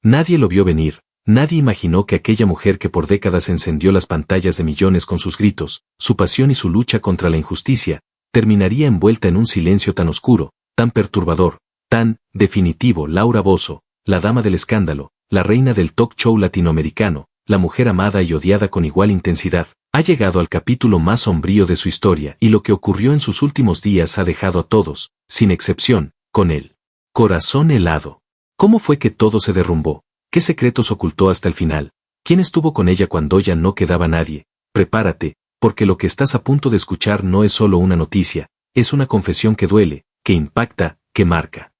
Nadie lo vio venir, nadie imaginó que aquella mujer que por décadas encendió las pantallas de millones con sus gritos, su pasión y su lucha contra la injusticia, terminaría envuelta en un silencio tan oscuro, tan perturbador, tan definitivo. Laura Bozzo, la dama del escándalo, la reina del talk show latinoamericano, la mujer amada y odiada con igual intensidad, ha llegado al capítulo más sombrío de su historia y lo que ocurrió en sus últimos días ha dejado a todos, sin excepción, con el corazón helado. ¿Cómo fue que todo se derrumbó? ¿Qué secretos ocultó hasta el final? ¿Quién estuvo con ella cuando ya no quedaba nadie? Prepárate, porque lo que estás a punto de escuchar no es solo una noticia, es una confesión que duele, que impacta, que marca.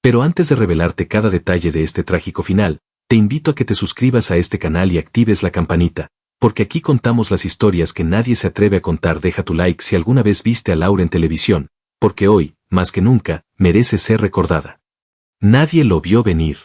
Pero antes de revelarte cada detalle de este trágico final, te invito a que te suscribas a este canal y actives la campanita, porque aquí contamos las historias que nadie se atreve a contar. Deja tu like si alguna vez viste a Laura en televisión, porque hoy, más que nunca, merece ser recordada. Nadie lo vio venir.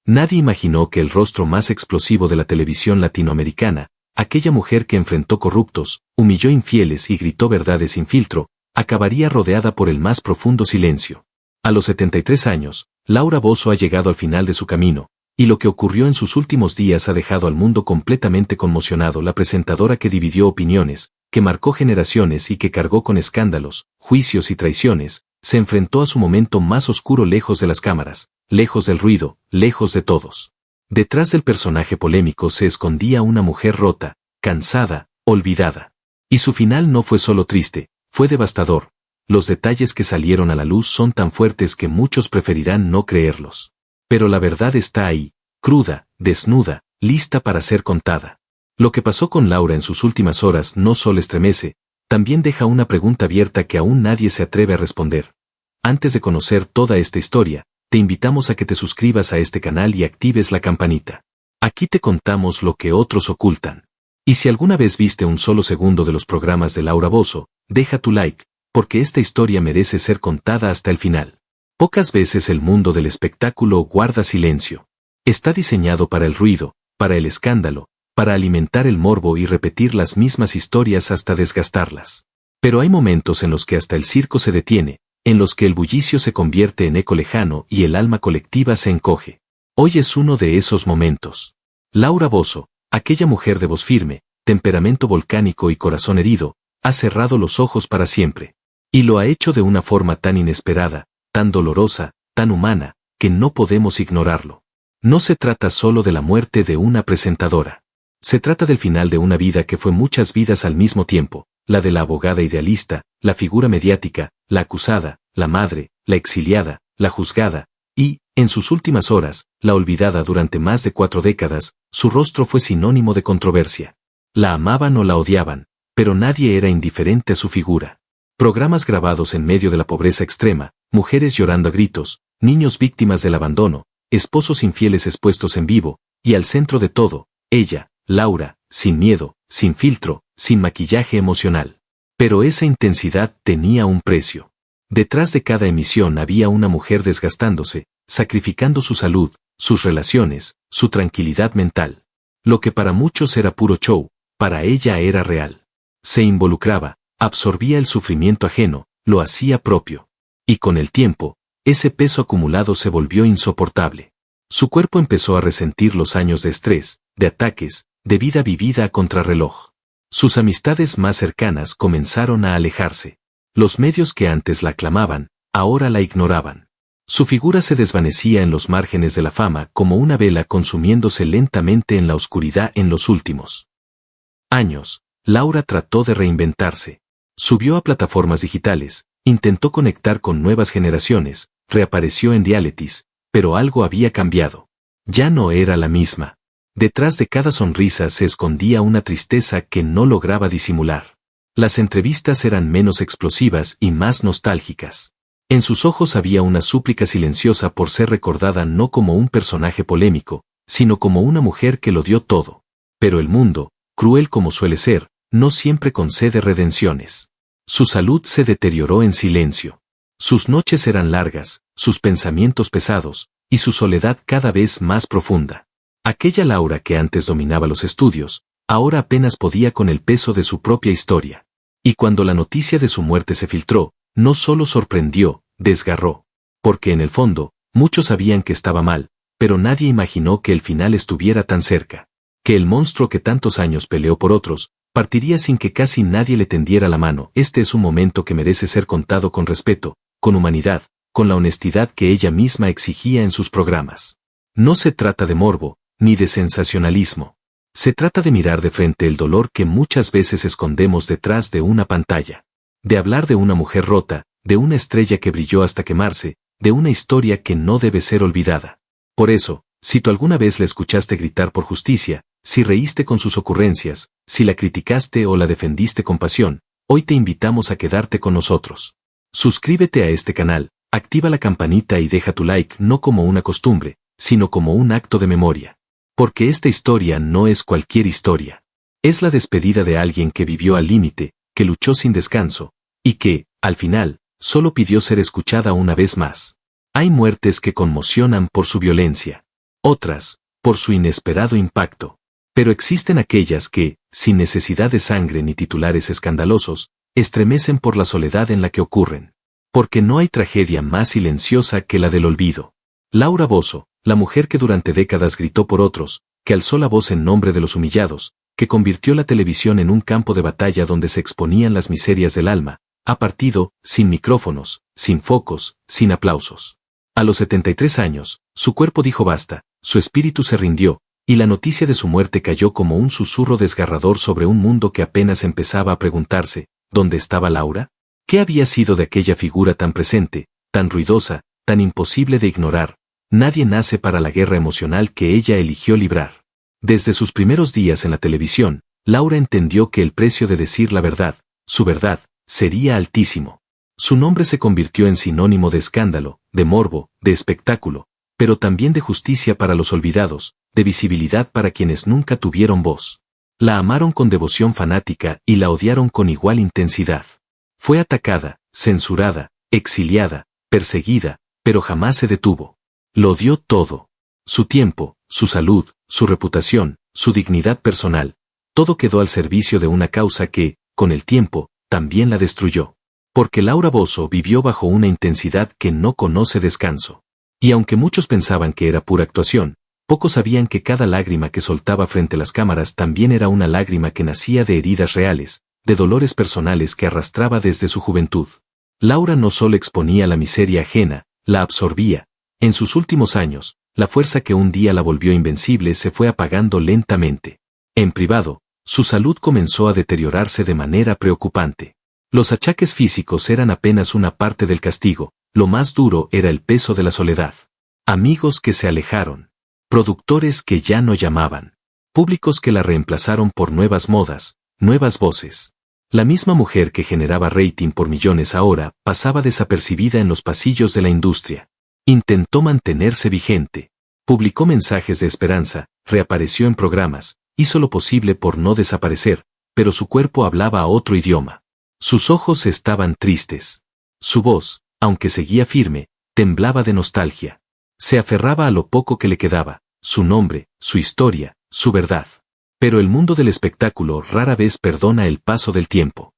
Nadie imaginó que el rostro más explosivo de la televisión latinoamericana, aquella mujer que enfrentó corruptos, humilló infieles y gritó verdades sin filtro, acabaría rodeada por el más profundo silencio. A los 73 años, Laura Bozzo ha llegado al final de su camino, y lo que ocurrió en sus últimos días ha dejado al mundo completamente conmocionado. La presentadora que dividió opiniones, que marcó generaciones y que cargó con escándalos, juicios y traiciones, se enfrentó a su momento más oscuro lejos de las cámaras, lejos del ruido, lejos de todos. Detrás del personaje polémico se escondía una mujer rota, cansada, olvidada. Y su final no fue solo triste, fue devastador. Los detalles que salieron a la luz son tan fuertes que muchos preferirán no creerlos. Pero la verdad está ahí, cruda, desnuda, lista para ser contada. Lo que pasó con Laura en sus últimas horas no solo estremece, también deja una pregunta abierta que aún nadie se atreve a responder. Antes de conocer toda esta historia, te invitamos a que te suscribas a este canal y actives la campanita. Aquí te contamos lo que otros ocultan. Y si alguna vez viste un solo segundo de los programas de Laura Bozzo, deja tu like, porque esta historia merece ser contada hasta el final. Pocas veces el mundo del espectáculo guarda silencio. Está diseñado para el ruido, para el escándalo, para alimentar el morbo y repetir las mismas historias hasta desgastarlas. Pero hay momentos en los que hasta el circo se detiene, en los que el bullicio se convierte en eco lejano y el alma colectiva se encoge. Hoy es uno de esos momentos. Laura Bozzo, aquella mujer de voz firme, temperamento volcánico y corazón herido, ha cerrado los ojos para siempre. Y lo ha hecho de una forma tan inesperada, tan dolorosa, tan humana, que no podemos ignorarlo. No se trata solo de la muerte de una presentadora. Se trata del final de una vida que fue muchas vidas al mismo tiempo, la de la abogada idealista, la figura mediática, la acusada, la madre, la exiliada, la juzgada, y, en sus últimas horas, la olvidada. Durante más de 4 décadas, su rostro fue sinónimo de controversia. La amaban o la odiaban, pero nadie era indiferente a su figura. Programas grabados en medio de la pobreza extrema, mujeres llorando a gritos, niños víctimas del abandono, esposos infieles expuestos en vivo, y al centro de todo, ella, Laura, sin miedo, sin filtro, sin maquillaje emocional. Pero esa intensidad tenía un precio. Detrás de cada emisión había una mujer desgastándose, sacrificando su salud, sus relaciones, su tranquilidad mental. Lo que para muchos era puro show, para ella era real. Se involucraba, absorbía el sufrimiento ajeno, lo hacía propio. Y con el tiempo, ese peso acumulado se volvió insoportable. Su cuerpo empezó a resentir los años de estrés, de ataques, de vida vivida a contrarreloj. Sus amistades más cercanas comenzaron a alejarse. Los medios que antes la aclamaban, ahora la ignoraban. Su figura se desvanecía en los márgenes de la fama como una vela consumiéndose lentamente en la oscuridad. En los últimos años, Laura trató de reinventarse. Subió a plataformas digitales, intentó conectar con nuevas generaciones, reapareció en realities, pero algo había cambiado. Ya no era la misma. Detrás de cada sonrisa se escondía una tristeza que no lograba disimular. Las entrevistas eran menos explosivas y más nostálgicas. En sus ojos había una súplica silenciosa por ser recordada no como un personaje polémico, sino como una mujer que lo dio todo. Pero el mundo, cruel como suele ser, no siempre concede redenciones. Su salud se deterioró en silencio. Sus noches eran largas, sus pensamientos pesados, y su soledad cada vez más profunda. Aquella Laura que antes dominaba los estudios, ahora apenas podía con el peso de su propia historia. Y cuando la noticia de su muerte se filtró, no solo sorprendió, desgarró. Porque en el fondo, muchos sabían que estaba mal, pero nadie imaginó que el final estuviera tan cerca. Que el monstruo que tantos años peleó por otros, partiría sin que casi nadie le tendiera la mano. Este es un momento que merece ser contado con respeto, con humanidad, con la honestidad que ella misma exigía en sus programas. No se trata de morbo, ni de sensacionalismo. Se trata de mirar de frente el dolor que muchas veces escondemos detrás de una pantalla. De hablar de una mujer rota, de una estrella que brilló hasta quemarse, de una historia que no debe ser olvidada. Por eso, si tú alguna vez la escuchaste gritar por justicia, si reíste con sus ocurrencias, si la criticaste o la defendiste con pasión, hoy te invitamos a quedarte con nosotros. Suscríbete a este canal, activa la campanita y deja tu like no como una costumbre, sino como un acto de memoria. Porque esta historia no es cualquier historia. Es la despedida de alguien que vivió al límite, que luchó sin descanso, y que, al final, solo pidió ser escuchada una vez más. Hay muertes que conmocionan por su violencia. Otras, por su inesperado impacto. Pero existen aquellas que, sin necesidad de sangre ni titulares escandalosos, estremecen por la soledad en la que ocurren. Porque no hay tragedia más silenciosa que la del olvido. Laura Bozzo, la mujer que durante décadas gritó por otros, que alzó la voz en nombre de los humillados, que convirtió la televisión en un campo de batalla donde se exponían las miserias del alma, ha partido, sin micrófonos, sin focos, sin aplausos. A los 73 años, su cuerpo dijo basta, su espíritu se rindió, y la noticia de su muerte cayó como un susurro desgarrador sobre un mundo que apenas empezaba a preguntarse, ¿dónde estaba Laura? ¿Qué había sido de aquella figura tan presente, tan ruidosa, tan imposible de ignorar? Nadie nace para la guerra emocional que ella eligió librar. Desde sus primeros días en la televisión, Laura entendió que el precio de decir la verdad, su verdad, sería altísimo. Su nombre se convirtió en sinónimo de escándalo, de morbo, de espectáculo, pero también de justicia para los olvidados, de visibilidad para quienes nunca tuvieron voz. La amaron con devoción fanática y la odiaron con igual intensidad. Fue atacada, censurada, exiliada, perseguida, pero jamás se detuvo. Lo dio todo. Su tiempo, su salud, su reputación, su dignidad personal, todo quedó al servicio de una causa que, con el tiempo, también la destruyó. Porque Laura Bozzo vivió bajo una intensidad que no conoce descanso. Y aunque muchos pensaban que era pura actuación, pocos sabían que cada lágrima que soltaba frente a las cámaras también era una lágrima que nacía de heridas reales, de dolores personales que arrastraba desde su juventud. Laura no solo exponía la miseria ajena, la absorbía. En sus últimos años, la fuerza que un día la volvió invencible se fue apagando lentamente. En privado, su salud comenzó a deteriorarse de manera preocupante. Los achaques físicos eran apenas una parte del castigo, lo más duro era el peso de la soledad. Amigos que se alejaron. Productores que ya no llamaban. Públicos que la reemplazaron por nuevas modas, nuevas voces. La misma mujer que generaba rating por millones ahora pasaba desapercibida en los pasillos de la industria. Intentó mantenerse vigente. Publicó mensajes de esperanza, reapareció en programas, hizo lo posible por no desaparecer, pero su cuerpo hablaba a otro idioma. Sus ojos estaban tristes. Su voz, aunque seguía firme, temblaba de nostalgia. Se aferraba a lo poco que le quedaba, su nombre, su historia, su verdad. Pero el mundo del espectáculo rara vez perdona el paso del tiempo.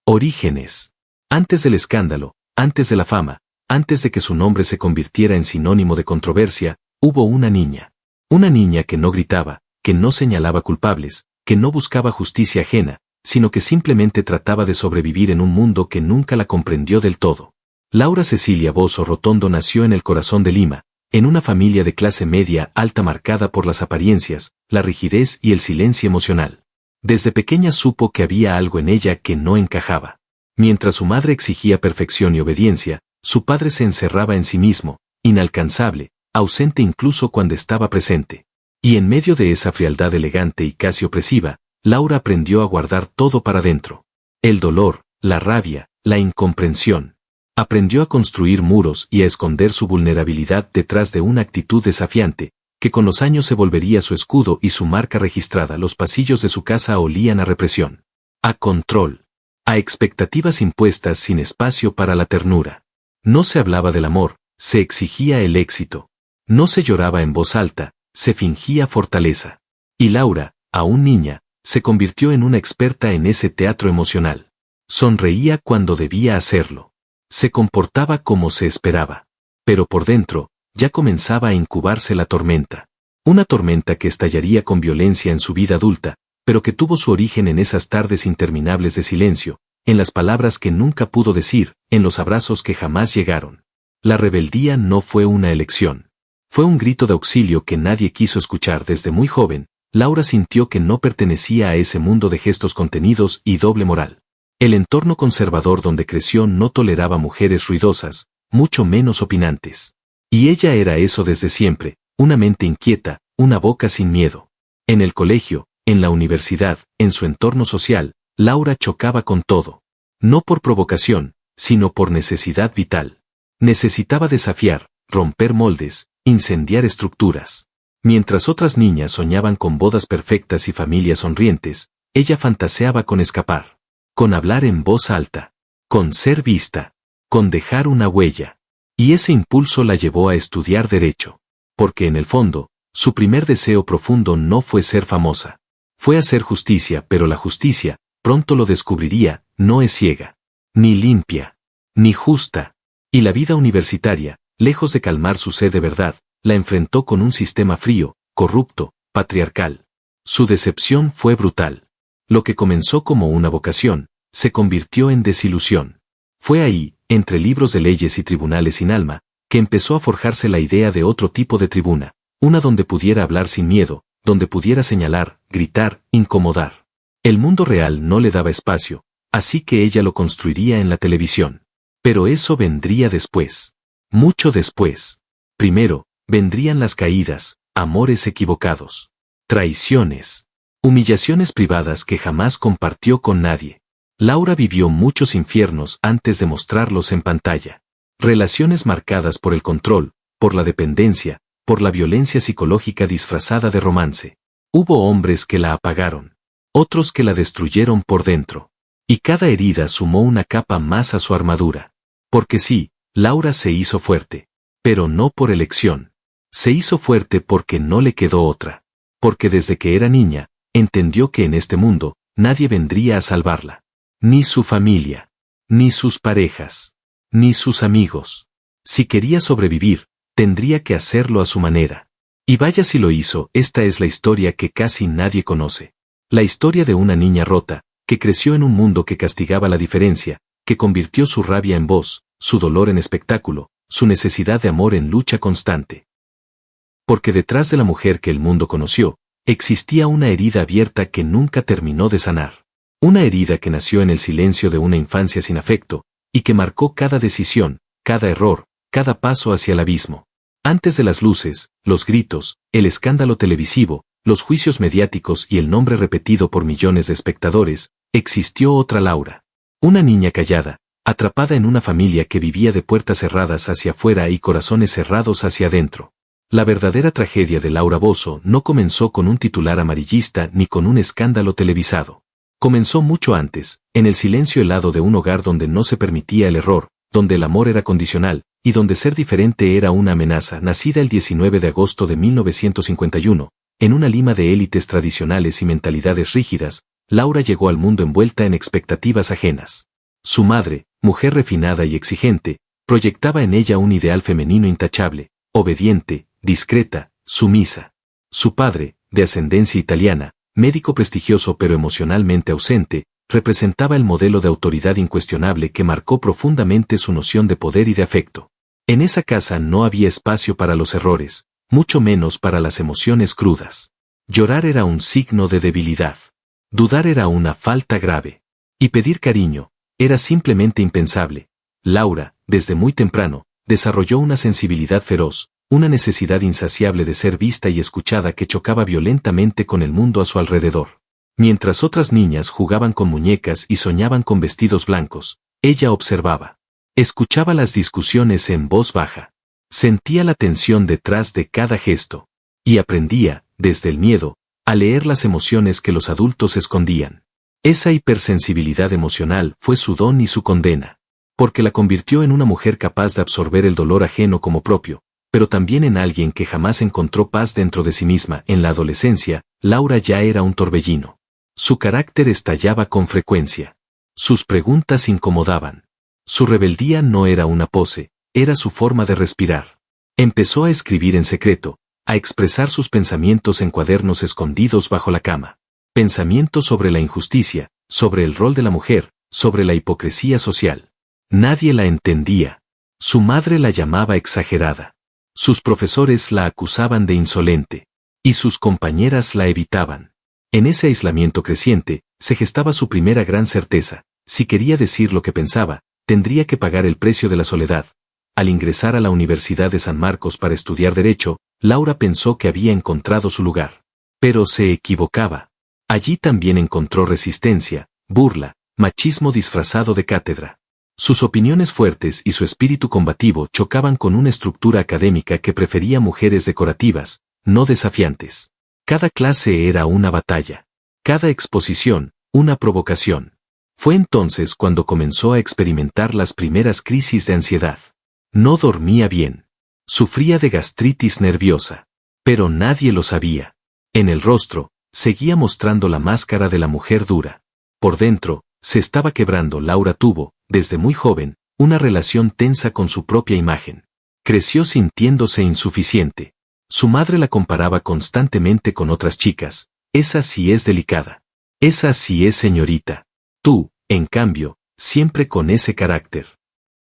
Orígenes. Antes del escándalo, antes de la fama, antes de que su nombre se convirtiera en sinónimo de controversia, hubo una niña. Una niña que no gritaba, que no señalaba culpables, que no buscaba justicia ajena, sino que simplemente trataba de sobrevivir en un mundo que nunca la comprendió del todo. Laura Cecilia Bozzo Rotondo nació en el corazón de Lima, en una familia de clase media alta marcada por las apariencias, la rigidez y el silencio emocional. Desde pequeña supo que había algo en ella que no encajaba. Mientras su madre exigía perfección y obediencia, su padre se encerraba en sí mismo, inalcanzable, ausente incluso cuando estaba presente. Y en medio de esa frialdad elegante y casi opresiva, Laura aprendió a guardar todo para dentro. El dolor, la rabia, la incomprensión. Aprendió a construir muros y a esconder su vulnerabilidad detrás de una actitud desafiante, que con los años se volvería su escudo y su marca registrada. Los pasillos de su casa olían a represión, a control, a expectativas impuestas sin espacio para la ternura. No se hablaba del amor, se exigía el éxito. No se lloraba en voz alta, se fingía fortaleza. Y Laura, aún niña, se convirtió en una experta en ese teatro emocional. Sonreía cuando debía hacerlo. Se comportaba como se esperaba. Pero por dentro, Ya comenzaba a incubarse la tormenta. Una tormenta que estallaría con violencia en su vida adulta, pero que tuvo su origen en esas tardes interminables de silencio, en las palabras que nunca pudo decir, en los abrazos que jamás llegaron. La rebeldía no fue una elección. Fue un grito de auxilio que nadie quiso escuchar desde muy joven. Laura sintió que no pertenecía a ese mundo de gestos contenidos y doble moral. El entorno conservador donde creció no toleraba mujeres ruidosas, mucho menos opinantes. Y ella era eso desde siempre, una mente inquieta, una boca sin miedo. En el colegio, en la universidad, en su entorno social, Laura chocaba con todo. No por provocación, sino por necesidad vital. Necesitaba desafiar, romper moldes, incendiar estructuras. Mientras otras niñas soñaban con bodas perfectas y familias sonrientes, ella fantaseaba con escapar, con hablar en voz alta, con ser vista, con dejar una huella. Y ese impulso la llevó a estudiar derecho, porque en el fondo, su primer deseo profundo no fue ser famosa. Fue hacer justicia, pero la justicia, pronto lo descubriría, no es ciega, ni limpia, ni justa. Y la vida universitaria, lejos de calmar su sed de verdad, la enfrentó con un sistema frío, corrupto, patriarcal. Su decepción fue brutal. Lo que comenzó como una vocación, se convirtió en desilusión. Fue ahí, entre libros de leyes y tribunales sin alma, que empezó a forjarse la idea de otro tipo de tribuna, una donde pudiera hablar sin miedo, donde pudiera señalar, gritar, incomodar. El mundo real no le daba espacio, así que ella lo construiría en la televisión. Pero eso vendría después. Mucho después. Primero, vendrían las caídas, amores equivocados, traiciones, humillaciones privadas que jamás compartió con nadie. Laura vivió muchos infiernos antes de mostrarlos en pantalla. Relaciones marcadas por el control, por la dependencia, por la violencia psicológica disfrazada de romance. Hubo hombres que la apagaron, otros que la destruyeron por dentro. Y cada herida sumó una capa más a su armadura. Porque sí, Laura se hizo fuerte, pero no por elección. Se hizo fuerte porque no le quedó otra. Porque desde que era niña, entendió que en este mundo, nadie vendría a salvarla. Ni su familia, ni sus parejas, ni sus amigos. Si quería sobrevivir, tendría que hacerlo a su manera. Y vaya si lo hizo, esta es la historia que casi nadie conoce. La historia de una niña rota, que creció en un mundo que castigaba la diferencia, que convirtió su rabia en voz, su dolor en espectáculo, su necesidad de amor en lucha constante. Porque detrás de la mujer que el mundo conoció, existía una herida abierta que nunca terminó de sanar. Una herida que nació en el silencio de una infancia sin afecto, y que marcó cada decisión, cada error, cada paso hacia el abismo. Antes de las luces, los gritos, el escándalo televisivo, los juicios mediáticos y el nombre repetido por millones de espectadores, existió otra Laura. Una niña callada, atrapada en una familia que vivía de puertas cerradas hacia afuera y corazones cerrados hacia adentro. La verdadera tragedia de Laura Bozzo no comenzó con un titular amarillista ni con un escándalo televisado. Comenzó mucho antes, en el silencio helado de un hogar donde no se permitía el error, donde el amor era condicional, y donde ser diferente era una amenaza. Nacida el 19 de agosto de 1951, en una Lima de élites tradicionales y mentalidades rígidas, Laura llegó al mundo envuelta en expectativas ajenas. Su madre, mujer refinada y exigente, proyectaba en ella un ideal femenino intachable, obediente, discreta, sumisa. Su padre, de ascendencia italiana, médico prestigioso pero emocionalmente ausente, representaba el modelo de autoridad incuestionable que marcó profundamente su noción de poder y de afecto. En esa casa no había espacio para los errores, mucho menos para las emociones crudas. Llorar era un signo de debilidad. Dudar era una falta grave. Y pedir cariño era simplemente impensable. Laura, desde muy temprano, desarrolló una sensibilidad feroz, una necesidad insaciable de ser vista y escuchada que chocaba violentamente con el mundo a su alrededor. Mientras otras niñas jugaban con muñecas y soñaban con vestidos blancos, ella observaba. Escuchaba las discusiones en voz baja. Sentía la tensión detrás de cada gesto. Y aprendía, desde el miedo, a leer las emociones que los adultos escondían. Esa hipersensibilidad emocional fue su don y su condena. Porque la convirtió en una mujer capaz de absorber el dolor ajeno como propio, pero también en alguien que jamás encontró paz dentro de sí misma. En la adolescencia, Laura ya era un torbellino. Su carácter estallaba con frecuencia. Sus preguntas incomodaban. Su rebeldía no era una pose, era su forma de respirar. Empezó a escribir en secreto, a expresar sus pensamientos en cuadernos escondidos bajo la cama. Pensamientos sobre la injusticia, sobre el rol de la mujer, sobre la hipocresía social. Nadie la entendía. Su madre la llamaba exagerada. Sus profesores la acusaban de insolente. Y sus compañeras la evitaban. En ese aislamiento creciente, se gestaba su primera gran certeza. Si quería decir lo que pensaba, tendría que pagar el precio de la soledad. Al ingresar a la Universidad de San Marcos para estudiar Derecho, Laura pensó que había encontrado su lugar. Pero se equivocaba. Allí también encontró resistencia, burla, machismo disfrazado de cátedra. Sus opiniones fuertes y su espíritu combativo chocaban con una estructura académica que prefería mujeres decorativas, no desafiantes. Cada clase era una batalla. Cada exposición, una provocación. Fue entonces cuando comenzó a experimentar las primeras crisis de ansiedad. No dormía bien. Sufría de gastritis nerviosa. Pero nadie lo sabía. En el rostro, seguía mostrando la máscara de la mujer dura. Por dentro, se estaba quebrando. Laura tuvo, desde muy joven, una relación tensa con su propia imagen. Creció sintiéndose insuficiente. Su madre la comparaba constantemente con otras chicas. Esa sí es delicada. Esa sí es señorita. Tú, en cambio, siempre con ese carácter.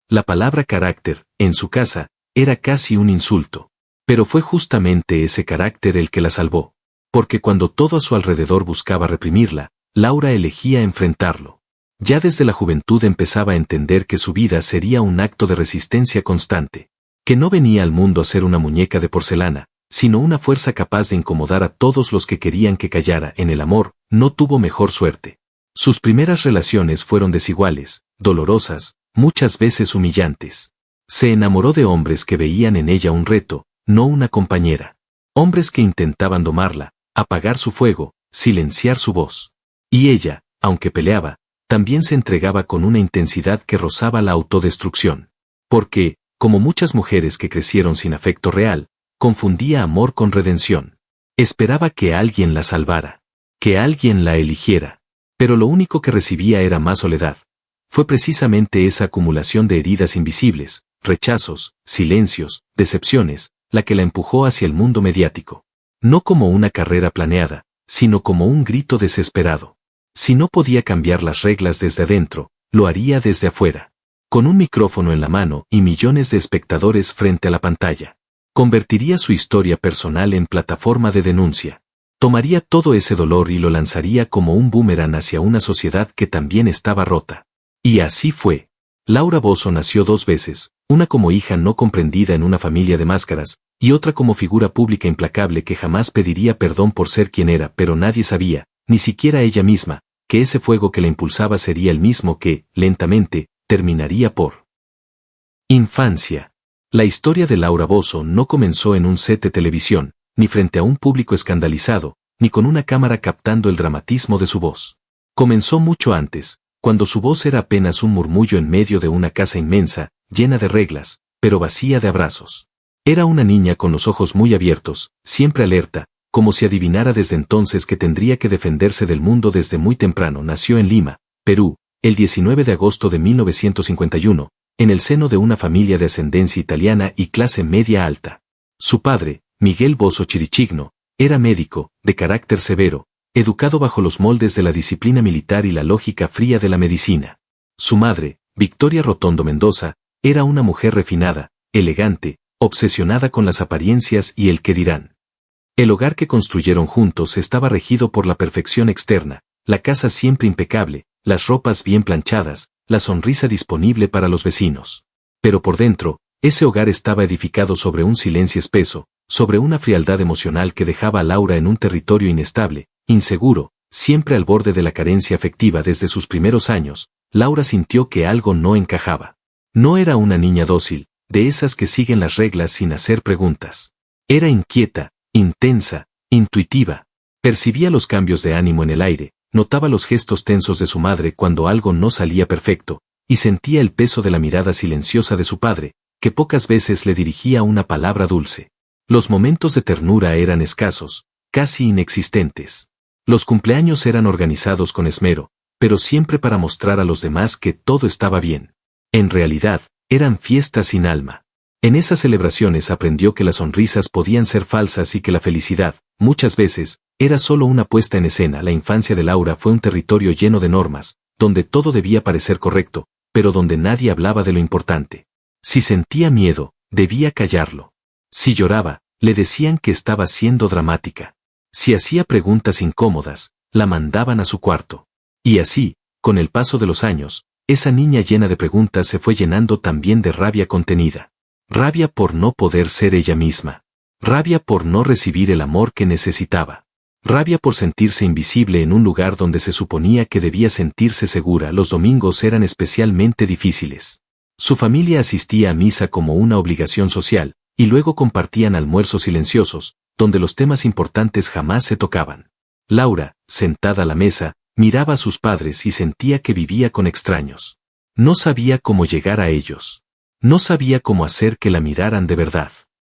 La palabra carácter, en su casa, era casi un insulto. Pero fue justamente ese carácter el que la salvó. Porque cuando todo a su alrededor buscaba reprimirla, Laura elegía enfrentarlo. Ya desde la juventud empezaba a entender que su vida sería un acto de resistencia constante. Que no venía al mundo a ser una muñeca de porcelana, sino una fuerza capaz de incomodar a todos los que querían que callara. En el amor, no tuvo mejor suerte. Sus primeras relaciones fueron desiguales, dolorosas, muchas veces humillantes. Se enamoró de hombres que veían en ella un reto, no una compañera. Hombres que intentaban domarla, apagar su fuego, silenciar su voz. Y ella, aunque peleaba, también se entregaba con una intensidad que rozaba la autodestrucción. Porque, como muchas mujeres que crecieron sin afecto real, confundía amor con redención. Esperaba que alguien la salvara, que alguien la eligiera. Pero lo único que recibía era más soledad. Fue precisamente esa acumulación de heridas invisibles, rechazos, silencios, decepciones, la que la empujó hacia el mundo mediático. No como una carrera planeada, sino como un grito desesperado. Si no podía cambiar las reglas desde adentro, lo haría desde afuera. Con un micrófono en la mano y millones de espectadores frente a la pantalla. Convertiría su historia personal en plataforma de denuncia. Tomaría todo ese dolor y lo lanzaría como un boomerang hacia una sociedad que también estaba rota. Y así fue. Laura Bozzo nació 2 veces, una como hija no comprendida en una familia de máscaras, y otra como figura pública implacable que jamás pediría perdón por ser quien era, pero nadie sabía, ni siquiera ella misma, que ese fuego que la impulsaba sería el mismo que, lentamente, terminaría por. Infancia. La historia de Laura Bozzo no comenzó en un set de televisión, ni frente a un público escandalizado, ni con una cámara captando el dramatismo de su voz. Comenzó mucho antes, cuando su voz era apenas un murmullo en medio de una casa inmensa, llena de reglas, pero vacía de abrazos. Era una niña con los ojos muy abiertos, siempre alerta, como si adivinara desde entonces que tendría que defenderse del mundo desde muy temprano. Nació en Lima, Perú, el 19 de agosto de 1951, en el seno de una familia de ascendencia italiana y clase media alta. Su padre, Miguel Bozzo Chirichigno, era médico, de carácter severo, educado bajo los moldes de la disciplina militar y la lógica fría de la medicina. Su madre, Victoria Rotondo Mendoza, era una mujer refinada, elegante, obsesionada con las apariencias y el qué dirán. El hogar que construyeron juntos estaba regido por la perfección externa, la casa siempre impecable, las ropas bien planchadas, la sonrisa disponible para los vecinos. Pero por dentro, ese hogar estaba edificado sobre un silencio espeso, sobre una frialdad emocional que dejaba a Laura en un territorio inestable, inseguro, siempre al borde de la carencia afectiva. Desde sus primeros años, Laura sintió que algo no encajaba. No era una niña dócil, de esas que siguen las reglas sin hacer preguntas. Era inquieta, intensa, intuitiva. Percibía los cambios de ánimo en el aire, notaba los gestos tensos de su madre cuando algo no salía perfecto, y sentía el peso de la mirada silenciosa de su padre, que pocas veces le dirigía una palabra dulce. Los momentos de ternura eran escasos, casi inexistentes. Los cumpleaños eran organizados con esmero, pero siempre para mostrar a los demás que todo estaba bien. En realidad, eran fiestas sin alma. En esas celebraciones aprendió que las sonrisas podían ser falsas y que la felicidad, muchas veces, era solo una puesta en escena. La infancia de Laura fue un territorio lleno de normas, donde todo debía parecer correcto, pero donde nadie hablaba de lo importante. Si sentía miedo, debía callarlo. Si lloraba, le decían que estaba siendo dramática. Si hacía preguntas incómodas, la mandaban a su cuarto. Y así, con el paso de los años, esa niña llena de preguntas se fue llenando también de rabia contenida. Rabia por no poder ser ella misma. Rabia por no recibir el amor que necesitaba. Rabia por sentirse invisible en un lugar donde se suponía que debía sentirse segura. Los domingos eran especialmente difíciles. Su familia asistía a misa como una obligación social, y luego compartían almuerzos silenciosos, donde los temas importantes jamás se tocaban. Laura, sentada a la mesa, miraba a sus padres y sentía que vivía con extraños. No sabía cómo llegar a ellos. No sabía cómo hacer que la miraran de verdad.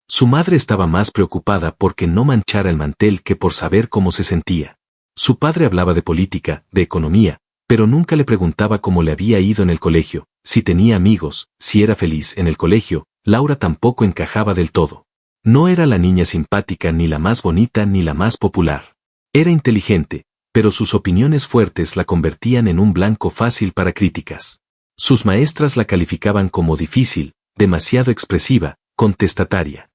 Su madre estaba más preocupada porque no manchara el mantel que por saber cómo se sentía. Su padre hablaba de política, de economía, pero nunca le preguntaba cómo le había ido en el colegio, si tenía amigos, si era feliz en el colegio. Laura tampoco encajaba del todo. No era la niña simpática ni la más bonita ni la más popular. Era inteligente, pero sus opiniones fuertes la convertían en un blanco fácil para críticas. Sus maestras la calificaban como difícil, demasiado expresiva, contestataria.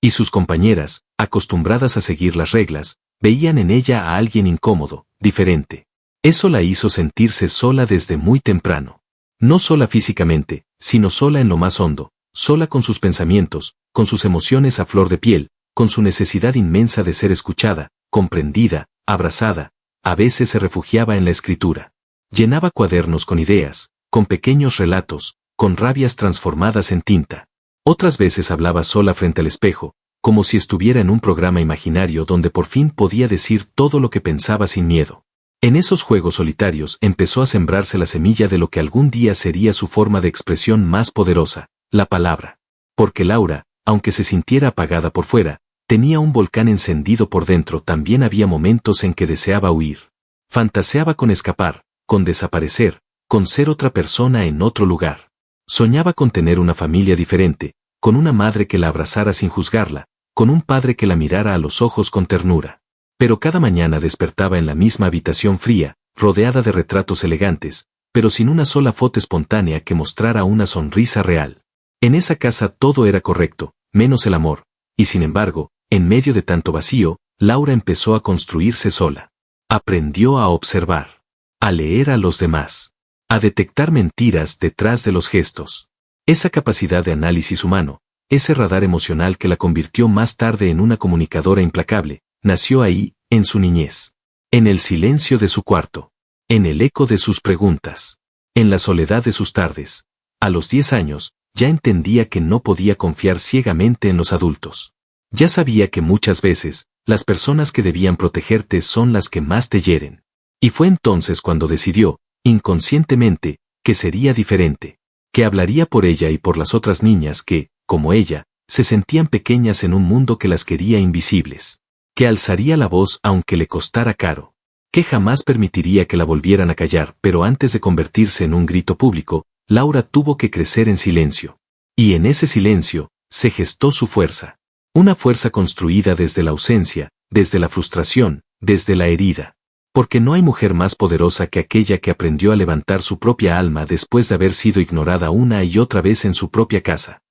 Y sus compañeras, acostumbradas a seguir las reglas, veían en ella a alguien incómodo, diferente. Eso la hizo sentirse sola desde muy temprano. No sola físicamente, sino sola en lo más hondo, sola con sus pensamientos, con sus emociones a flor de piel, con su necesidad inmensa de ser escuchada, comprendida, abrazada. A veces se refugiaba en la escritura. Llenaba cuadernos con ideas, con pequeños relatos, con rabias transformadas en tinta. Otras veces hablaba sola frente al espejo, como si estuviera en un programa imaginario donde por fin podía decir todo lo que pensaba sin miedo. En esos juegos solitarios empezó a sembrarse la semilla de lo que algún día sería su forma de expresión más poderosa, la palabra. Porque Laura, aunque se sintiera apagada por fuera, tenía un volcán encendido por dentro. También había momentos en que deseaba huir. Fantaseaba con escapar, con desaparecer, con ser otra persona en otro lugar. Soñaba con tener una familia diferente, con una madre que la abrazara sin juzgarla, con un padre que la mirara a los ojos con ternura. Pero cada mañana despertaba en la misma habitación fría, rodeada de retratos elegantes, pero sin una sola foto espontánea que mostrara una sonrisa real. En esa casa todo era correcto, menos el amor, y sin embargo, en medio de tanto vacío, Laura empezó a construirse sola. Aprendió a observar, a leer a los demás, a detectar mentiras detrás de los gestos. Esa capacidad de análisis humano, ese radar emocional que la convirtió más tarde en una comunicadora implacable, nació ahí, en su niñez. En el silencio de su cuarto. En el eco de sus preguntas. En la soledad de sus tardes. A los 10 años, ya entendía que no podía confiar ciegamente en los adultos. Ya sabía que muchas veces, las personas que debían protegerte son las que más te hieren. Y fue entonces cuando decidió, inconscientemente, que sería diferente. Que hablaría por ella y por las otras niñas que, como ella, se sentían pequeñas en un mundo que las quería invisibles. Que alzaría la voz aunque le costara caro. Que jamás permitiría que la volvieran a callar. Pero antes de convertirse en un grito público, Laura tuvo que crecer en silencio. Y en ese silencio, se gestó su fuerza. Una fuerza construida desde la ausencia, desde la frustración, desde la herida. Porque no hay mujer más poderosa que aquella que aprendió a levantar su propia alma después de haber sido ignorada una y otra vez en su propia casa.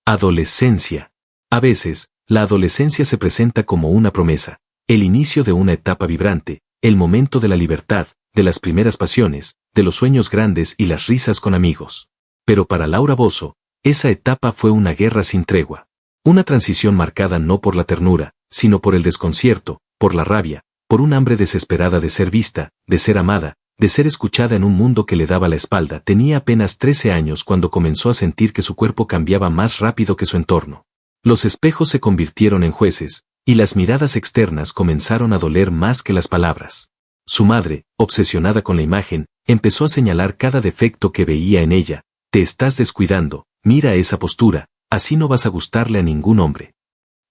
Adolescencia. A veces, la adolescencia se presenta como una promesa, el inicio de una etapa vibrante, el momento de la libertad, de las primeras pasiones, de los sueños grandes y las risas con amigos. Pero para Laura Bozzo, esa etapa fue una guerra sin tregua. Una transición marcada no por la ternura, sino por el desconcierto, por la rabia, por un hambre desesperada de ser vista, de ser amada, de ser escuchada en un mundo que le daba la espalda. Tenía apenas 13 años cuando comenzó a sentir que su cuerpo cambiaba más rápido que su entorno. Los espejos se convirtieron en jueces, y las miradas externas comenzaron a doler más que las palabras. Su madre, obsesionada con la imagen, empezó a señalar cada defecto que veía en ella. Te estás descuidando, mira esa postura, así no vas a gustarle a ningún hombre.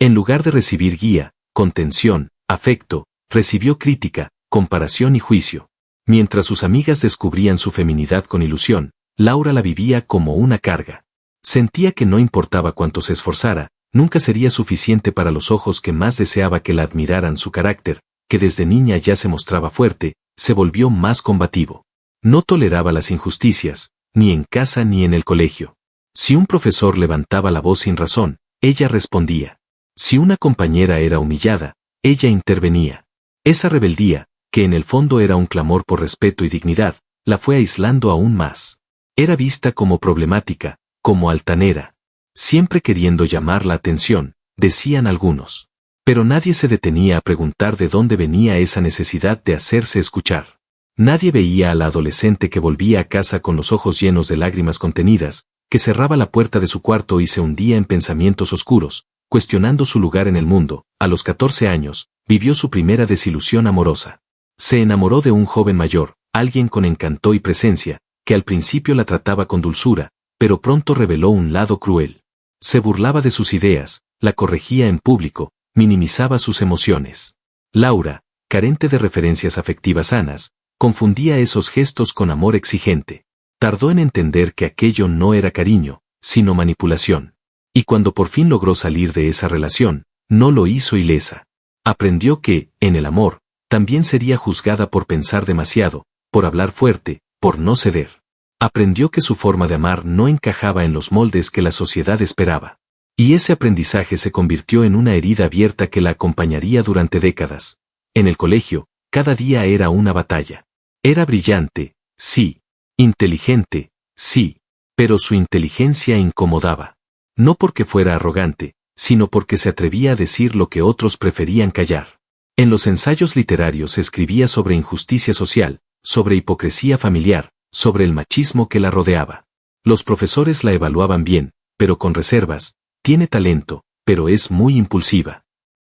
En lugar de recibir guía, contención, afecto, recibió crítica, comparación y juicio. Mientras sus amigas descubrían su feminidad con ilusión, Laura la vivía como una carga. Sentía que no importaba cuánto se esforzara, nunca sería suficiente para los ojos que más deseaba que la admiraran. Su carácter, que desde niña ya se mostraba fuerte, se volvió más combativo. No toleraba las injusticias, ni en casa ni en el colegio. Si un profesor levantaba la voz sin razón, ella respondía. Si una compañera era humillada, ella intervenía. Esa rebeldía, que en el fondo era un clamor por respeto y dignidad, la fue aislando aún más. Era vista como problemática, como altanera. Siempre queriendo llamar la atención, decían algunos. Pero nadie se detenía a preguntar de dónde venía esa necesidad de hacerse escuchar. Nadie veía a la adolescente que volvía a casa con los ojos llenos de lágrimas contenidas, que cerraba la puerta de su cuarto y se hundía en pensamientos oscuros, cuestionando su lugar en el mundo. A los 14 años, vivió su primera desilusión amorosa. Se enamoró de un joven mayor, alguien con encanto y presencia, que al principio la trataba con dulzura, pero pronto reveló un lado cruel. Se burlaba de sus ideas, la corregía en público, minimizaba sus emociones. Laura, carente de referencias afectivas sanas, confundía esos gestos con amor exigente. Tardó en entender que aquello no era cariño, sino manipulación. Y cuando por fin logró salir de esa relación, no lo hizo ilesa. Aprendió que, en el amor, también sería juzgada por pensar demasiado, por hablar fuerte, por no ceder. Aprendió que su forma de amar no encajaba en los moldes que la sociedad esperaba. Y ese aprendizaje se convirtió en una herida abierta que la acompañaría durante décadas. En el colegio, cada día era una batalla. Era brillante, sí. Inteligente, sí. Pero su inteligencia incomodaba. No porque fuera arrogante, sino porque se atrevía a decir lo que otros preferían callar. En los ensayos literarios escribía sobre injusticia social, sobre hipocresía familiar, sobre el machismo que la rodeaba. Los profesores la evaluaban bien, pero con reservas. Tiene talento, pero es muy impulsiva.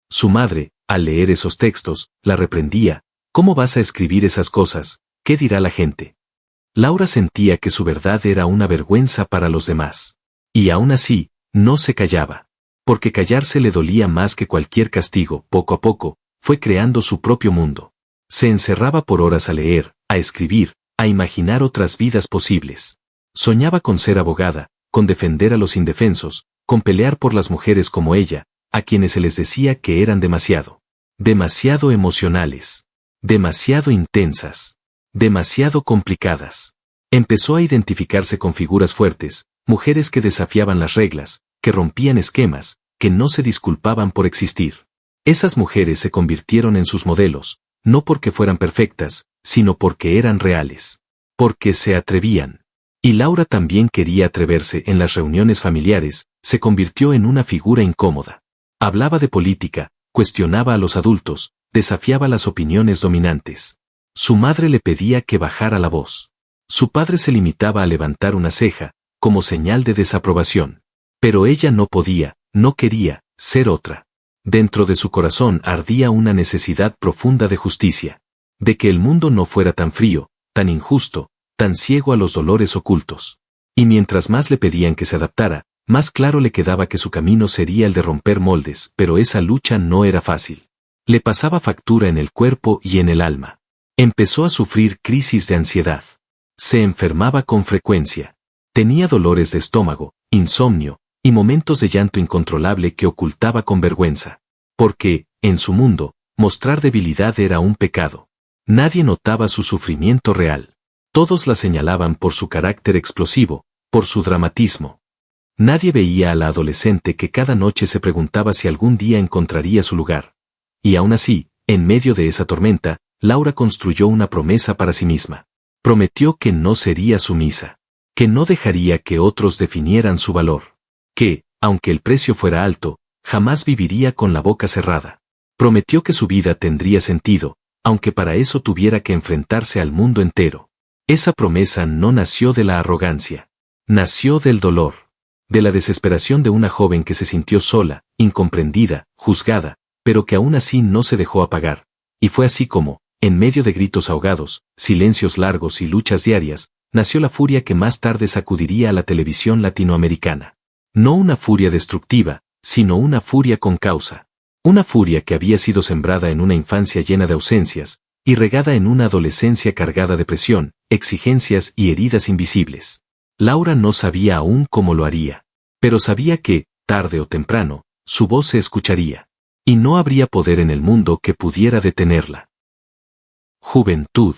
Su madre, al leer esos textos, la reprendía. ¿Cómo vas a escribir esas cosas? ¿Qué dirá la gente? Laura sentía que su verdad era una vergüenza para los demás. Y aún así, no se callaba. Porque callarse le dolía más que cualquier castigo. Poco a poco, fue creando su propio mundo. Se encerraba por horas a leer, a escribir, a imaginar otras vidas posibles. Soñaba con ser abogada, con defender a los indefensos, con pelear por las mujeres como ella, a quienes se les decía que eran demasiado emocionales, demasiado intensas, demasiado complicadas. Empezó a identificarse con figuras fuertes, mujeres que desafiaban las reglas, que rompían esquemas, que no se disculpaban por existir. Esas mujeres se convirtieron en sus modelos, no porque fueran perfectas, sino porque eran reales. Porque se atrevían. Y Laura también quería atreverse. En las reuniones familiares, se convirtió en una figura incómoda. Hablaba de política, cuestionaba a los adultos, desafiaba las opiniones dominantes. Su madre le pedía que bajara la voz. Su padre se limitaba a levantar una ceja, como señal de desaprobación. Pero ella no podía, no quería, ser otra. Dentro de su corazón ardía una necesidad profunda de justicia. De que el mundo no fuera tan frío, tan injusto, tan ciego a los dolores ocultos. Y mientras más le pedían que se adaptara, más claro le quedaba que su camino sería el de romper moldes, pero esa lucha no era fácil. Le pasaba factura en el cuerpo y en el alma. Empezó a sufrir crisis de ansiedad. Se enfermaba con frecuencia. Tenía dolores de estómago, insomnio, y momentos de llanto incontrolable que ocultaba con vergüenza. Porque, en su mundo, mostrar debilidad era un pecado. Nadie notaba su sufrimiento real. Todos la señalaban por su carácter explosivo, por su dramatismo. Nadie veía a la adolescente que cada noche se preguntaba si algún día encontraría su lugar. Y aún así, en medio de esa tormenta, Laura construyó una promesa para sí misma. Prometió que no sería sumisa. Que no dejaría que otros definieran su valor. Que, aunque el precio fuera alto, jamás viviría con la boca cerrada. Prometió que su vida tendría sentido, aunque para eso tuviera que enfrentarse al mundo entero. Esa promesa no nació de la arrogancia. Nació del dolor. De la desesperación de una joven que se sintió sola, incomprendida, juzgada, pero que aún así no se dejó apagar. Y fue así como, en medio de gritos ahogados, silencios largos y luchas diarias, nació la furia que más tarde sacudiría a la televisión latinoamericana. No una furia destructiva, sino una furia con causa. Una furia que había sido sembrada en una infancia llena de ausencias, y regada en una adolescencia cargada de presión, exigencias y heridas invisibles. Laura no sabía aún cómo lo haría. Pero sabía que, tarde o temprano, su voz se escucharía. Y no habría poder en el mundo que pudiera detenerla. Juventud.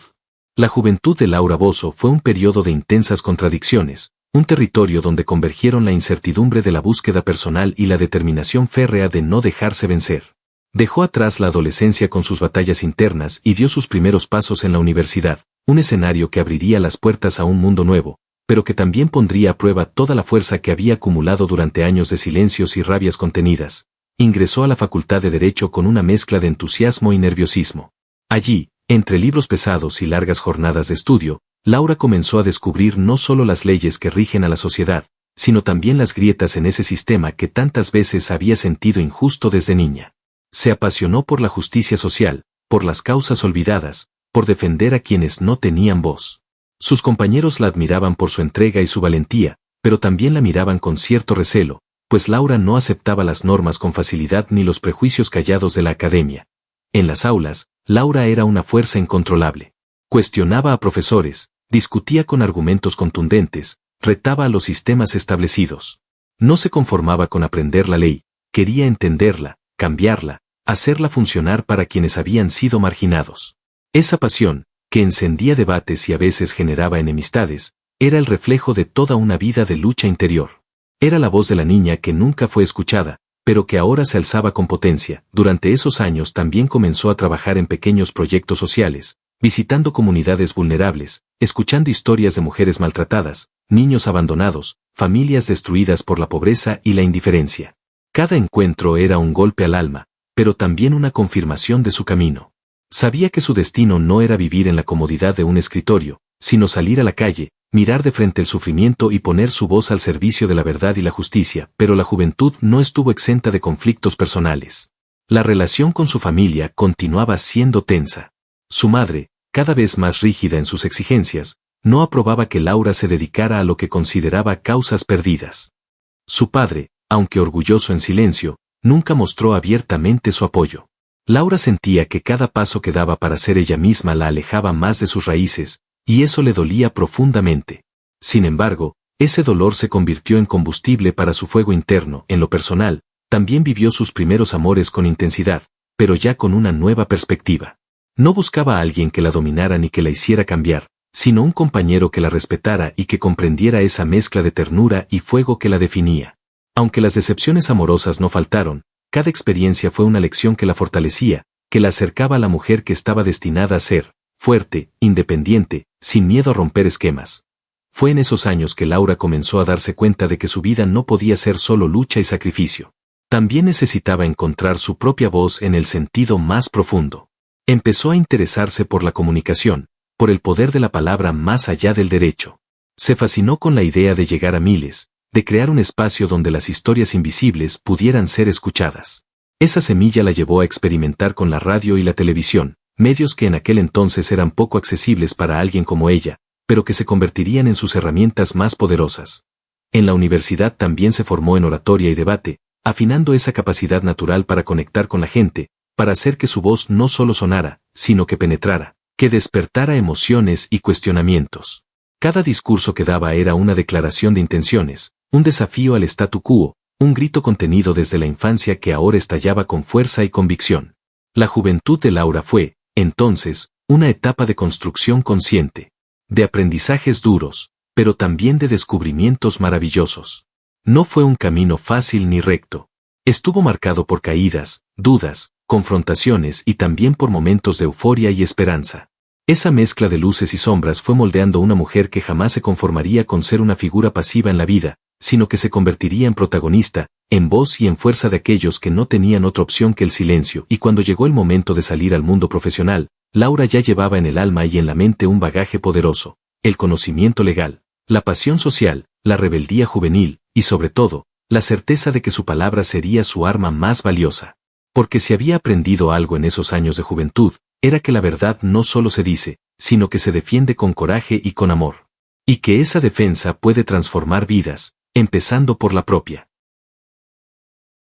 La juventud de Laura Bozzo fue un periodo de intensas contradicciones, un territorio donde convergieron la incertidumbre de la búsqueda personal y la determinación férrea de no dejarse vencer. Dejó atrás la adolescencia con sus batallas internas y dio sus primeros pasos en la universidad, un escenario que abriría las puertas a un mundo nuevo, pero que también pondría a prueba toda la fuerza que había acumulado durante años de silencios y rabias contenidas. Ingresó a la Facultad de Derecho con una mezcla de entusiasmo y nerviosismo. Allí, entre libros pesados y largas jornadas de estudio, Laura comenzó a descubrir no solo las leyes que rigen a la sociedad, sino también las grietas en ese sistema que tantas veces había sentido injusto desde niña. Se apasionó por la justicia social, por las causas olvidadas, por defender a quienes no tenían voz. Sus compañeros la admiraban por su entrega y su valentía, pero también la miraban con cierto recelo, pues Laura no aceptaba las normas con facilidad ni los prejuicios callados de la academia. En las aulas, Laura era una fuerza incontrolable. Cuestionaba a profesores, discutía con argumentos contundentes, retaba a los sistemas establecidos. No se conformaba con aprender la ley, quería entenderla, cambiarla, hacerla funcionar para quienes habían sido marginados. Esa pasión, que encendía debates y a veces generaba enemistades, era el reflejo de toda una vida de lucha interior. Era la voz de la niña que nunca fue escuchada, pero que ahora se alzaba con potencia. Durante esos años también comenzó a trabajar en pequeños proyectos sociales, visitando comunidades vulnerables, escuchando historias de mujeres maltratadas, niños abandonados, familias destruidas por la pobreza y la indiferencia. Cada encuentro era un golpe al alma, pero también una confirmación de su camino. Sabía que su destino no era vivir en la comodidad de un escritorio, sino salir a la calle, mirar de frente el sufrimiento y poner su voz al servicio de la verdad y la justicia, pero la juventud no estuvo exenta de conflictos personales. La relación con su familia continuaba siendo tensa. Su madre, cada vez más rígida en sus exigencias, no aprobaba que Laura se dedicara a lo que consideraba causas perdidas. Su padre, aunque orgulloso en silencio, nunca mostró abiertamente su apoyo. Laura sentía que cada paso que daba para ser ella misma la alejaba más de sus raíces, y eso le dolía profundamente. Sin embargo, ese dolor se convirtió en combustible para su fuego interno. En lo personal, también vivió sus primeros amores con intensidad, pero ya con una nueva perspectiva. No buscaba a alguien que la dominara ni que la hiciera cambiar, sino un compañero que la respetara y que comprendiera esa mezcla de ternura y fuego que la definía. Aunque las decepciones amorosas no faltaron, cada experiencia fue una lección que la fortalecía, que la acercaba a la mujer que estaba destinada a ser fuerte, independiente, sin miedo a romper esquemas. Fue en esos años que Laura comenzó a darse cuenta de que su vida no podía ser solo lucha y sacrificio. También necesitaba encontrar su propia voz en el sentido más profundo. Empezó a interesarse por la comunicación, por el poder de la palabra más allá del derecho. Se fascinó con la idea de llegar a miles, de crear un espacio donde las historias invisibles pudieran ser escuchadas. Esa semilla la llevó a experimentar con la radio y la televisión, medios que en aquel entonces eran poco accesibles para alguien como ella, pero que se convertirían en sus herramientas más poderosas. En la universidad también se formó en oratoria y debate, afinando esa capacidad natural para conectar con la gente, para hacer que su voz no solo sonara, sino que penetrara, que despertara emociones y cuestionamientos. Cada discurso que daba era una declaración de intenciones, un desafío al statu quo, un grito contenido desde la infancia que ahora estallaba con fuerza y convicción. La juventud de Laura fue, entonces, una etapa de construcción consciente, de aprendizajes duros, pero también de descubrimientos maravillosos. No fue un camino fácil ni recto. Estuvo marcado por caídas, dudas, confrontaciones y también por momentos de euforia y esperanza. Esa mezcla de luces y sombras fue moldeando una mujer que jamás se conformaría con ser una figura pasiva en la vida, sino que se convertiría en protagonista, en voz y en fuerza de aquellos que no tenían otra opción que el silencio. Y cuando llegó el momento de salir al mundo profesional, Laura ya llevaba en el alma y en la mente un bagaje poderoso, el conocimiento legal, la pasión social, la rebeldía juvenil, y sobre todo, la certeza de que su palabra sería su arma más valiosa. Porque si había aprendido algo en esos años de juventud, era que la verdad no solo se dice, sino que se defiende con coraje y con amor. Y que esa defensa puede transformar vidas, empezando por la propia.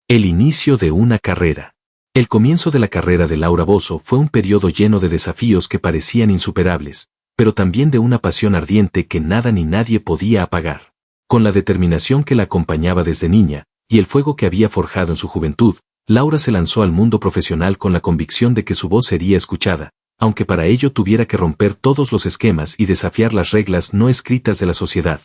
El inicio de una carrera. El comienzo de la carrera de Laura Bozzo fue un periodo lleno de desafíos que parecían insuperables, pero también de una pasión ardiente que nada ni nadie podía apagar. Con la determinación que la acompañaba desde niña, y el fuego que había forjado en su juventud, Laura se lanzó al mundo profesional con la convicción de que su voz sería escuchada, aunque para ello tuviera que romper todos los esquemas y desafiar las reglas no escritas de la sociedad.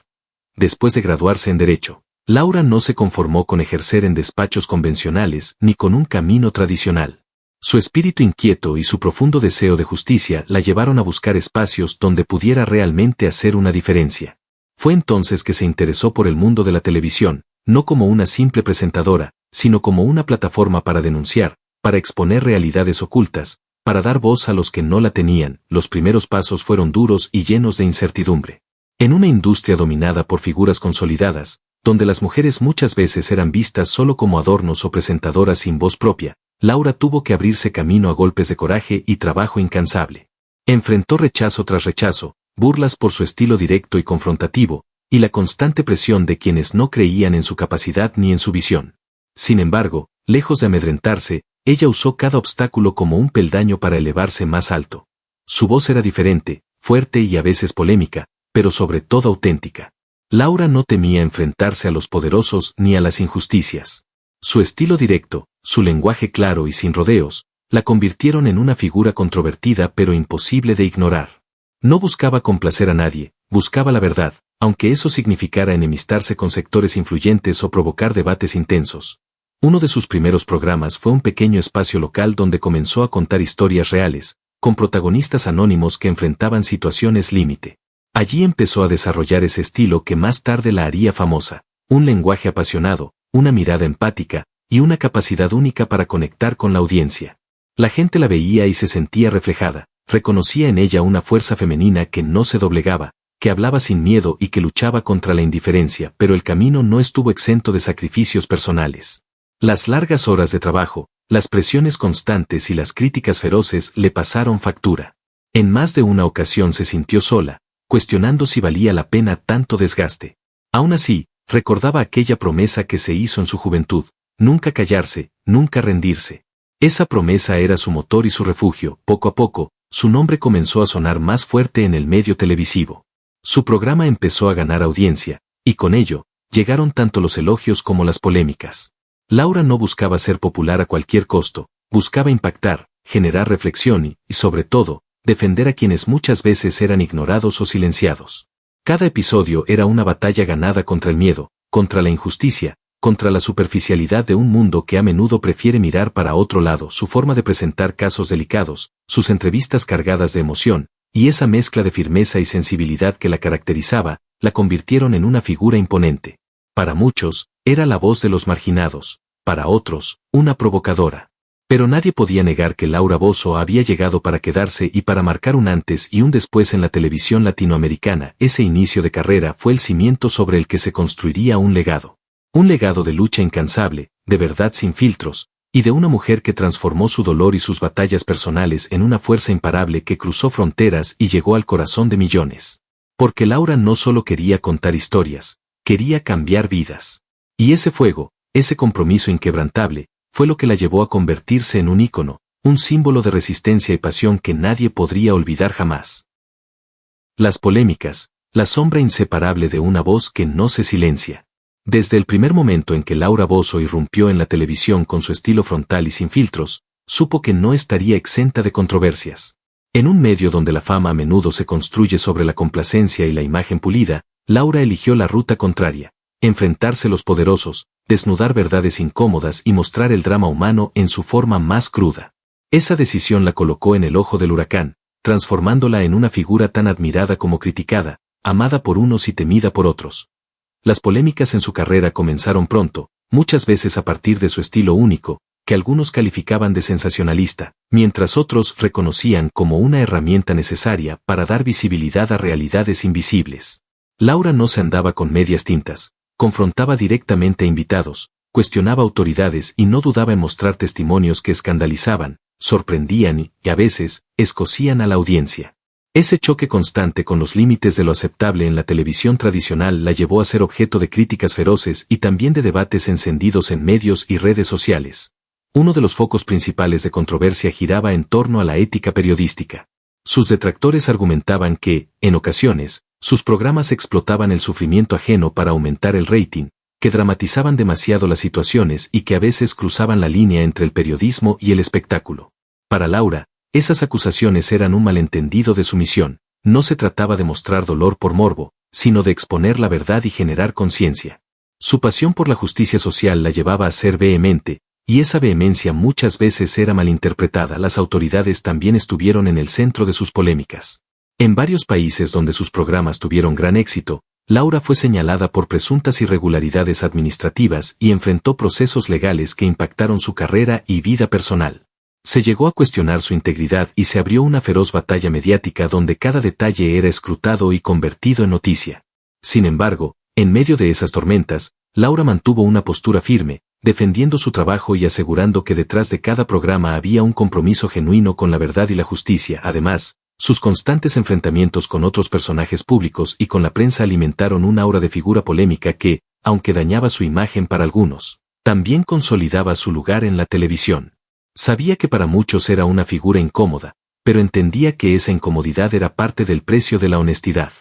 Después de graduarse en Derecho, Laura no se conformó con ejercer en despachos convencionales ni con un camino tradicional. Su espíritu inquieto y su profundo deseo de justicia la llevaron a buscar espacios donde pudiera realmente hacer una diferencia. Fue entonces que se interesó por el mundo de la televisión, no como una simple presentadora, sino como una plataforma para denunciar, para exponer realidades ocultas, para dar voz a los que no la tenían. Los primeros pasos fueron duros y llenos de incertidumbre. En una industria dominada por figuras consolidadas, donde las mujeres muchas veces eran vistas solo como adornos o presentadoras sin voz propia, Laura tuvo que abrirse camino a golpes de coraje y trabajo incansable. Enfrentó rechazo tras rechazo, burlas por su estilo directo y confrontativo, y la constante presión de quienes no creían en su capacidad ni en su visión. Sin embargo, lejos de amedrentarse, ella usó cada obstáculo como un peldaño para elevarse más alto. Su voz era diferente, fuerte y a veces polémica, pero sobre todo auténtica. Laura no temía enfrentarse a los poderosos ni a las injusticias. Su estilo directo, su lenguaje claro y sin rodeos, la convirtieron en una figura controvertida pero imposible de ignorar. No buscaba complacer a nadie, buscaba la verdad, aunque eso significara enemistarse con sectores influyentes o provocar debates intensos. Uno de sus primeros programas fue un pequeño espacio local donde comenzó a contar historias reales, con protagonistas anónimos que enfrentaban situaciones límite. Allí empezó a desarrollar ese estilo que más tarde la haría famosa, un lenguaje apasionado, una mirada empática, y una capacidad única para conectar con la audiencia. La gente la veía y se sentía reflejada, reconocía en ella una fuerza femenina que no se doblegaba, que hablaba sin miedo y que luchaba contra la indiferencia, pero el camino no estuvo exento de sacrificios personales. Las largas horas de trabajo, las presiones constantes y las críticas feroces le pasaron factura. En más de una ocasión se sintió sola, cuestionando si valía la pena tanto desgaste. Aún así, recordaba aquella promesa que se hizo en su juventud: nunca callarse, nunca rendirse. Esa promesa era su motor y su refugio. Poco a poco, su nombre comenzó a sonar más fuerte en el medio televisivo. Su programa empezó a ganar audiencia, y con ello, llegaron tanto los elogios como las polémicas. Laura no buscaba ser popular a cualquier costo, buscaba impactar, generar reflexión y, sobre todo, defender a quienes muchas veces eran ignorados o silenciados. Cada episodio era una batalla ganada contra el miedo, contra la injusticia, contra la superficialidad de un mundo que a menudo prefiere mirar para otro lado. Su forma de presentar casos delicados, sus entrevistas cargadas de emoción, y esa mezcla de firmeza y sensibilidad que la caracterizaba, la convirtieron en una figura imponente. Para muchos, era la voz de los marginados, para otros, una provocadora. Pero nadie podía negar que Laura Bozzo había llegado para quedarse y para marcar un antes y un después en la televisión latinoamericana. Ese inicio de carrera fue el cimiento sobre el que se construiría un legado. Un legado de lucha incansable, de verdad sin filtros, y de una mujer que transformó su dolor y sus batallas personales en una fuerza imparable que cruzó fronteras y llegó al corazón de millones. Porque Laura no solo quería contar historias, quería cambiar vidas. Y ese fuego, ese compromiso inquebrantable, fue lo que la llevó a convertirse en un ícono, un símbolo de resistencia y pasión que nadie podría olvidar jamás. Las polémicas, la sombra inseparable de una voz que no se silencia. Desde el primer momento en que Laura Bozzo irrumpió en la televisión con su estilo frontal y sin filtros, supo que no estaría exenta de controversias. En un medio donde la fama a menudo se construye sobre la complacencia y la imagen pulida, Laura eligió la ruta contraria: enfrentarse a los poderosos, desnudar verdades incómodas y mostrar el drama humano en su forma más cruda. Esa decisión la colocó en el ojo del huracán, transformándola en una figura tan admirada como criticada, amada por unos y temida por otros. Las polémicas en su carrera comenzaron pronto, muchas veces a partir de su estilo único, que algunos calificaban de sensacionalista, mientras otros reconocían como una herramienta necesaria para dar visibilidad a realidades invisibles. Laura no se andaba con medias tintas. Confrontaba directamente a invitados, cuestionaba autoridades y no dudaba en mostrar testimonios que escandalizaban, sorprendían y, a veces, escocían a la audiencia. Ese choque constante con los límites de lo aceptable en la televisión tradicional la llevó a ser objeto de críticas feroces y también de debates encendidos en medios y redes sociales. Uno de los focos principales de controversia giraba en torno a la ética periodística. Sus detractores argumentaban que, en ocasiones, sus programas explotaban el sufrimiento ajeno para aumentar el rating, que dramatizaban demasiado las situaciones y que a veces cruzaban la línea entre el periodismo y el espectáculo. Para Laura, esas acusaciones eran un malentendido de su misión. No se trataba de mostrar dolor por morbo, sino de exponer la verdad y generar conciencia. Su pasión por la justicia social la llevaba a ser vehemente, y esa vehemencia muchas veces era malinterpretada. Las autoridades también estuvieron en el centro de sus polémicas. En varios países donde sus programas tuvieron gran éxito, Laura fue señalada por presuntas irregularidades administrativas y enfrentó procesos legales que impactaron su carrera y vida personal. Se llegó a cuestionar su integridad y se abrió una feroz batalla mediática donde cada detalle era escrutado y convertido en noticia. Sin embargo, en medio de esas tormentas, Laura mantuvo una postura firme, defendiendo su trabajo y asegurando que detrás de cada programa había un compromiso genuino con la verdad y la justicia. Además, sus constantes enfrentamientos con otros personajes públicos y con la prensa alimentaron un aura de figura polémica que, aunque dañaba su imagen para algunos, también consolidaba su lugar en la televisión. Sabía que para muchos era una figura incómoda, pero entendía que esa incomodidad era parte del precio de la honestidad.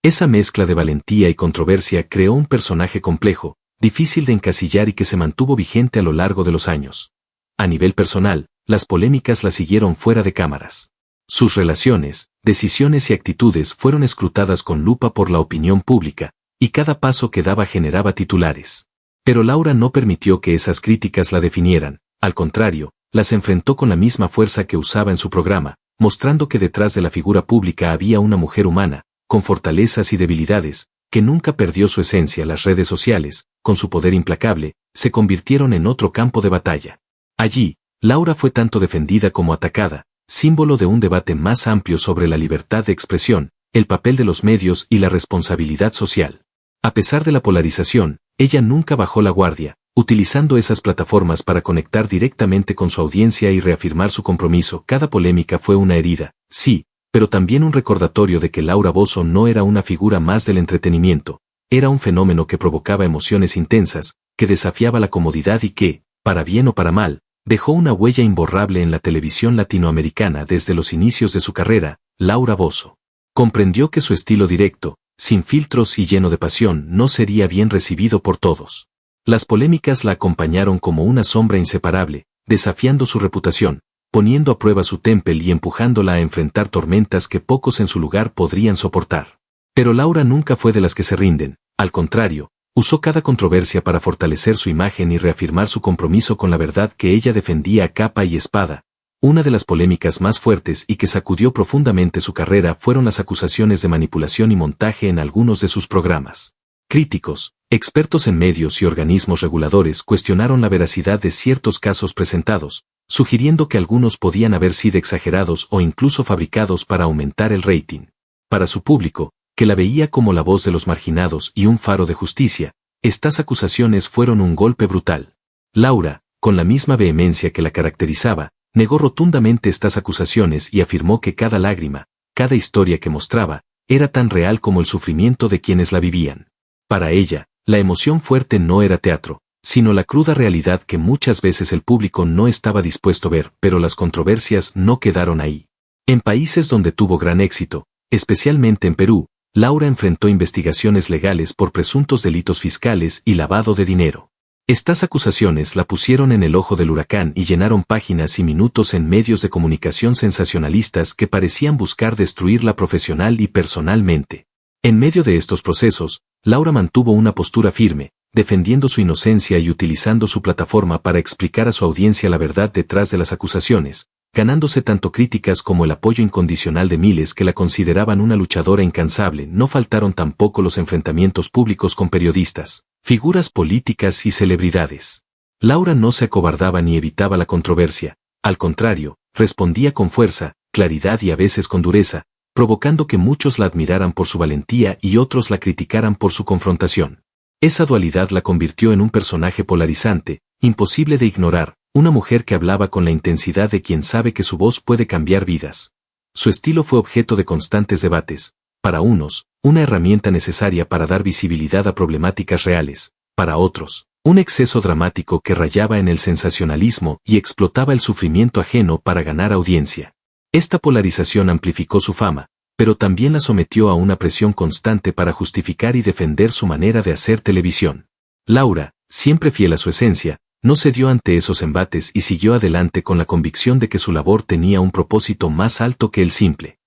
Esa mezcla de valentía y controversia creó un personaje complejo, difícil de encasillar y que se mantuvo vigente a lo largo de los años. A nivel personal, las polémicas la siguieron fuera de cámaras. Sus relaciones, decisiones y actitudes fueron escrutadas con lupa por la opinión pública, y cada paso que daba generaba titulares. Pero Laura no permitió que esas críticas la definieran, al contrario, las enfrentó con la misma fuerza que usaba en su programa, mostrando que detrás de la figura pública había una mujer humana, con fortalezas y debilidades, que nunca perdió su esencia. Las redes sociales, con su poder implacable, se convirtieron en otro campo de batalla. Allí, Laura fue tanto defendida como atacada, símbolo de un debate más amplio sobre la libertad de expresión, el papel de los medios y la responsabilidad social. A pesar de la polarización, ella nunca bajó la guardia, utilizando esas plataformas para conectar directamente con su audiencia y reafirmar su compromiso. Cada polémica fue una herida, sí, pero también un recordatorio de que Laura Bozzo no era una figura más del entretenimiento, era un fenómeno que provocaba emociones intensas, que desafiaba la comodidad y que, para bien o para mal, dejó una huella imborrable en la televisión latinoamericana desde los inicios de su carrera. Laura Bozzo comprendió que su estilo directo, sin filtros y lleno de pasión, no sería bien recibido por todos. Las polémicas la acompañaron como una sombra inseparable, desafiando su reputación, poniendo a prueba su temple y empujándola a enfrentar tormentas que pocos en su lugar podrían soportar. Pero Laura nunca fue de las que se rinden, al contrario, usó cada controversia para fortalecer su imagen y reafirmar su compromiso con la verdad que ella defendía a capa y espada. Una de las polémicas más fuertes y que sacudió profundamente su carrera fueron las acusaciones de manipulación y montaje en algunos de sus programas. Críticos, expertos en medios y organismos reguladores cuestionaron la veracidad de ciertos casos presentados, sugiriendo que algunos podían haber sido exagerados o incluso fabricados para aumentar el rating. Para su público, que la veía como la voz de los marginados y un faro de justicia, estas acusaciones fueron un golpe brutal. Laura, con la misma vehemencia que la caracterizaba, negó rotundamente estas acusaciones y afirmó que cada lágrima, cada historia que mostraba, era tan real como el sufrimiento de quienes la vivían. Para ella, la emoción fuerte no era teatro, sino la cruda realidad que muchas veces el público no estaba dispuesto a ver. Pero las controversias no quedaron ahí. En países donde tuvo gran éxito, especialmente en Perú, Laura enfrentó investigaciones legales por presuntos delitos fiscales y lavado de dinero. Estas acusaciones la pusieron en el ojo del huracán y llenaron páginas y minutos en medios de comunicación sensacionalistas que parecían buscar destruirla profesional y personalmente. En medio de estos procesos, Laura mantuvo una postura firme, defendiendo su inocencia y utilizando su plataforma para explicar a su audiencia la verdad detrás de las acusaciones, ganándose tanto críticas como el apoyo incondicional de miles que la consideraban una luchadora incansable. No faltaron tampoco los enfrentamientos públicos con periodistas, figuras políticas y celebridades. Laura no se acobardaba ni evitaba la controversia, al contrario, respondía con fuerza, claridad y a veces con dureza, provocando que muchos la admiraran por su valentía y otros la criticaran por su confrontación. Esa dualidad la convirtió en un personaje polarizante, imposible de ignorar, una mujer que hablaba con la intensidad de quien sabe que su voz puede cambiar vidas. Su estilo fue objeto de constantes debates, para unos, una herramienta necesaria para dar visibilidad a problemáticas reales, para otros, un exceso dramático que rayaba en el sensacionalismo y explotaba el sufrimiento ajeno para ganar audiencia. Esta polarización amplificó su fama, pero también la sometió a una presión constante para justificar y defender su manera de hacer televisión. Laura, siempre fiel a su esencia, no cedió ante esos embates y siguió adelante con la convicción de que su labor tenía un propósito más alto que el simple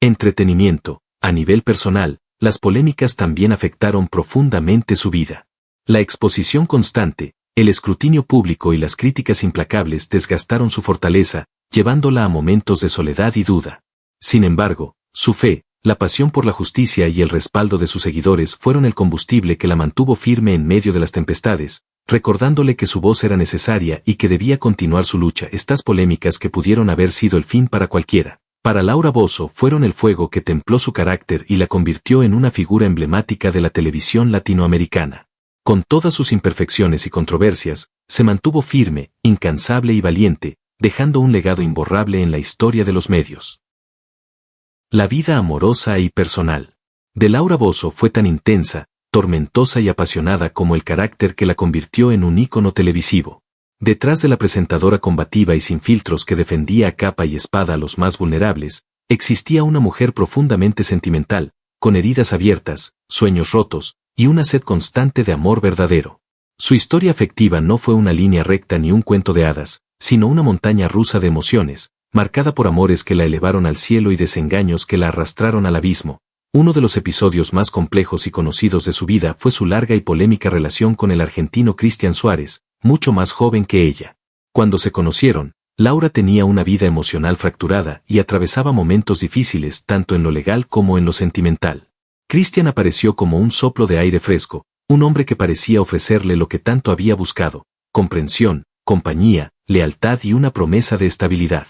entretenimiento. A nivel personal, las polémicas también afectaron profundamente su vida. La exposición constante, el escrutinio público y las críticas implacables desgastaron su fortaleza, llevándola a momentos de soledad y duda. Sin embargo, su fe, la pasión por la justicia y el respaldo de sus seguidores fueron el combustible que la mantuvo firme en medio de las tempestades, recordándole que su voz era necesaria y que debía continuar su lucha. Estas polémicas que pudieron haber sido el fin para cualquiera, para Laura Bozzo fueron el fuego que templó su carácter y la convirtió en una figura emblemática de la televisión latinoamericana. Con todas sus imperfecciones y controversias, se mantuvo firme, incansable y valiente, dejando un legado imborrable en la historia de los medios. La vida amorosa y personal de Laura Bozzo fue tan intensa, tormentosa y apasionada como el carácter que la convirtió en un ícono televisivo. Detrás de la presentadora combativa y sin filtros que defendía a capa y espada a los más vulnerables, existía una mujer profundamente sentimental, con heridas abiertas, sueños rotos, y una sed constante de amor verdadero. Su historia afectiva no fue una línea recta ni un cuento de hadas, sino una montaña rusa de emociones, marcada por amores que la elevaron al cielo y desengaños que la arrastraron al abismo. Uno de los episodios más complejos y conocidos de su vida fue su larga y polémica relación con el argentino Cristian Suárez, mucho más joven que ella. Cuando se conocieron, Laura tenía una vida emocional fracturada y atravesaba momentos difíciles tanto en lo legal como en lo sentimental. Cristian apareció como un soplo de aire fresco, un hombre que parecía ofrecerle lo que tanto había buscado: comprensión, compañía, lealtad y una promesa de estabilidad.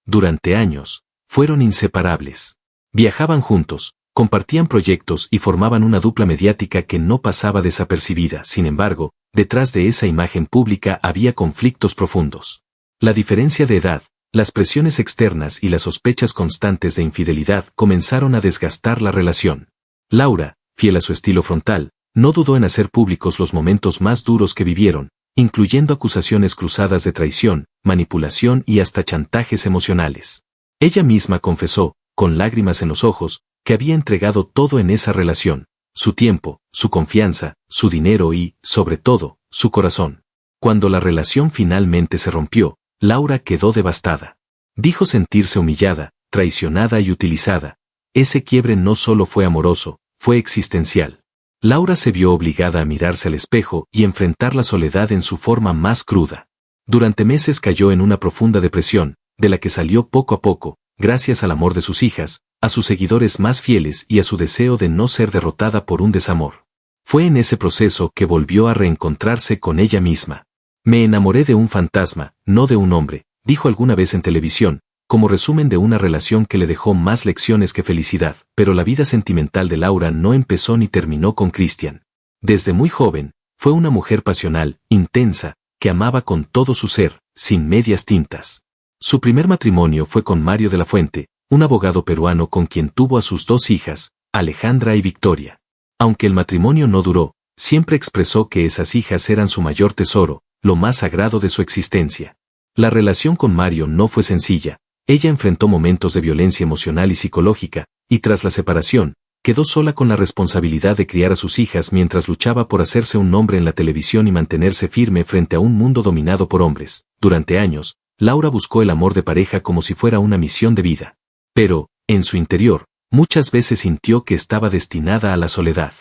Durante años, fueron inseparables. Viajaban juntos, compartían proyectos y formaban una dupla mediática que no pasaba desapercibida. Sin embargo, detrás de esa imagen pública había conflictos profundos. La diferencia de edad, las presiones externas y las sospechas constantes de infidelidad comenzaron a desgastar la relación. Laura, fiel a su estilo frontal, no dudó en hacer públicos los momentos más duros que vivieron, incluyendo acusaciones cruzadas de traición, manipulación y hasta chantajes emocionales. Ella misma confesó, con lágrimas en los ojos, que había entregado todo en esa relación: su tiempo, su confianza, su dinero y, sobre todo, su corazón. Cuando la relación finalmente se rompió, Laura quedó devastada. Dijo sentirse humillada, traicionada y utilizada. Ese quiebre no solo fue amoroso, fue existencial. Laura se vio obligada a mirarse al espejo y enfrentar la soledad en su forma más cruda. Durante meses cayó en una profunda depresión, de la que salió poco a poco, gracias al amor de sus hijas, a sus seguidores más fieles y a su deseo de no ser derrotada por un desamor. Fue en ese proceso que volvió a reencontrarse con ella misma. Me enamoré de un fantasma, no de un hombre, dijo alguna vez en televisión, como resumen de una relación que le dejó más lecciones que felicidad. Pero la vida sentimental de Laura no empezó ni terminó con Cristian. Desde muy joven, fue una mujer pasional, intensa, que amaba con todo su ser, sin medias tintas. Su primer matrimonio fue con Mario de la Fuente, un abogado peruano con quien tuvo a sus dos hijas, Alejandra y Victoria. Aunque el matrimonio no duró, siempre expresó que esas hijas eran su mayor tesoro, lo más sagrado de su existencia. La relación con Mario no fue sencilla. Ella enfrentó momentos de violencia emocional y psicológica, y tras la separación, quedó sola con la responsabilidad de criar a sus hijas mientras luchaba por hacerse un nombre en la televisión y mantenerse firme frente a un mundo dominado por hombres. Durante años, Laura buscó el amor de pareja como si fuera una misión de vida. Pero, en su interior, muchas veces sintió que estaba destinada a la soledad.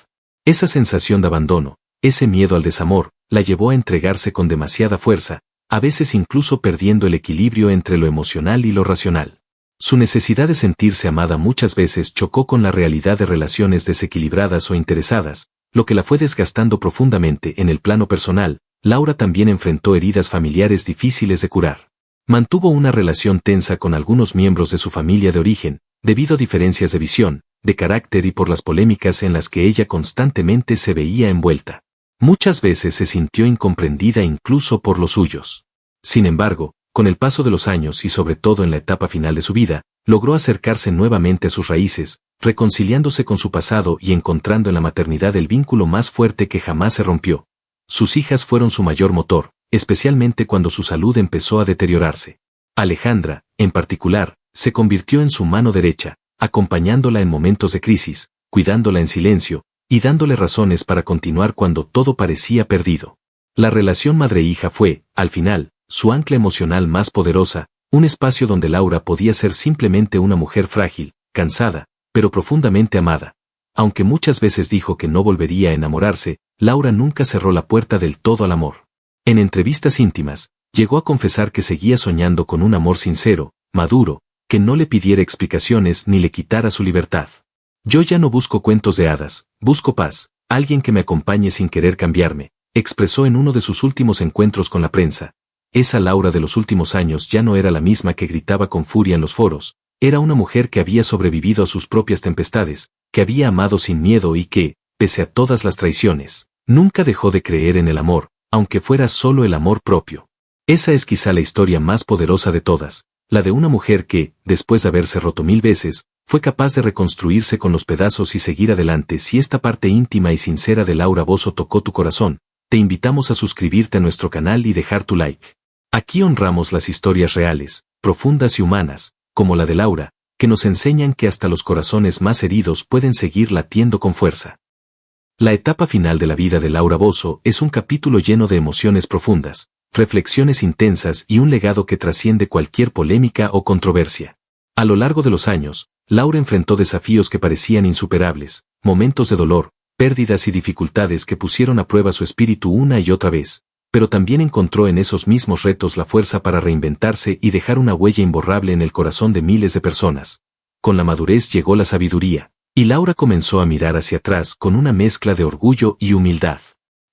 Esa sensación de abandono, ese miedo al desamor, la llevó a entregarse con demasiada fuerza, a veces incluso perdiendo el equilibrio entre lo emocional y lo racional. Su necesidad de sentirse amada muchas veces chocó con la realidad de relaciones desequilibradas o interesadas, lo que la fue desgastando profundamente. En el plano personal, Laura también enfrentó heridas familiares difíciles de curar. Mantuvo una relación tensa con algunos miembros de su familia de origen, debido a diferencias de visión, de carácter y por las polémicas en las que ella constantemente se veía envuelta. Muchas veces se sintió incomprendida incluso por los suyos. Sin embargo, con el paso de los años y sobre todo en la etapa final de su vida, logró acercarse nuevamente a sus raíces, reconciliándose con su pasado y encontrando en la maternidad el vínculo más fuerte que jamás se rompió. Sus hijas fueron su mayor motor, especialmente cuando su salud empezó a deteriorarse. Alejandra, en particular, Se convirtió en su mano derecha, acompañándola en momentos de crisis, cuidándola en silencio, y dándole razones para continuar cuando todo parecía perdido. La relación madre-hija fue, al final, su ancla emocional más poderosa, un espacio donde Laura podía ser simplemente una mujer frágil, cansada, pero profundamente amada. Aunque muchas veces dijo que no volvería a enamorarse, Laura nunca cerró la puerta del todo al amor. En entrevistas íntimas, llegó a confesar que seguía soñando con un amor sincero, maduro, que no le pidiera explicaciones ni le quitara su libertad. Yo ya no busco cuentos de hadas, busco paz, alguien que me acompañe sin querer cambiarme, expresó en uno de sus últimos encuentros con la prensa. Esa Laura de los últimos años ya no era la misma que gritaba con furia en los foros, era una mujer que había sobrevivido a sus propias tempestades, que había amado sin miedo y que, pese a todas las traiciones, nunca dejó de creer en el amor, aunque fuera solo el amor propio. Esa es quizá la historia más poderosa de todas, la de una mujer que, después de haberse roto 1000 veces, fue capaz de reconstruirse con los pedazos y seguir adelante. Si esta parte íntima y sincera de Laura Bozzo tocó tu corazón, te invitamos a suscribirte a nuestro canal y dejar tu like. Aquí honramos las historias reales, profundas y humanas, como la de Laura, que nos enseñan que hasta los corazones más heridos pueden seguir latiendo con fuerza. La etapa final de la vida de Laura Bozzo es un capítulo lleno de emociones profundas, reflexiones intensas y un legado que trasciende cualquier polémica o controversia. A lo largo de los años, Laura enfrentó desafíos que parecían insuperables, momentos de dolor, pérdidas y dificultades que pusieron a prueba su espíritu una y otra vez, pero también encontró en esos mismos retos la fuerza para reinventarse y dejar una huella imborrable en el corazón de miles de personas. Con la madurez llegó la sabiduría, y Laura comenzó a mirar hacia atrás con una mezcla de orgullo y humildad.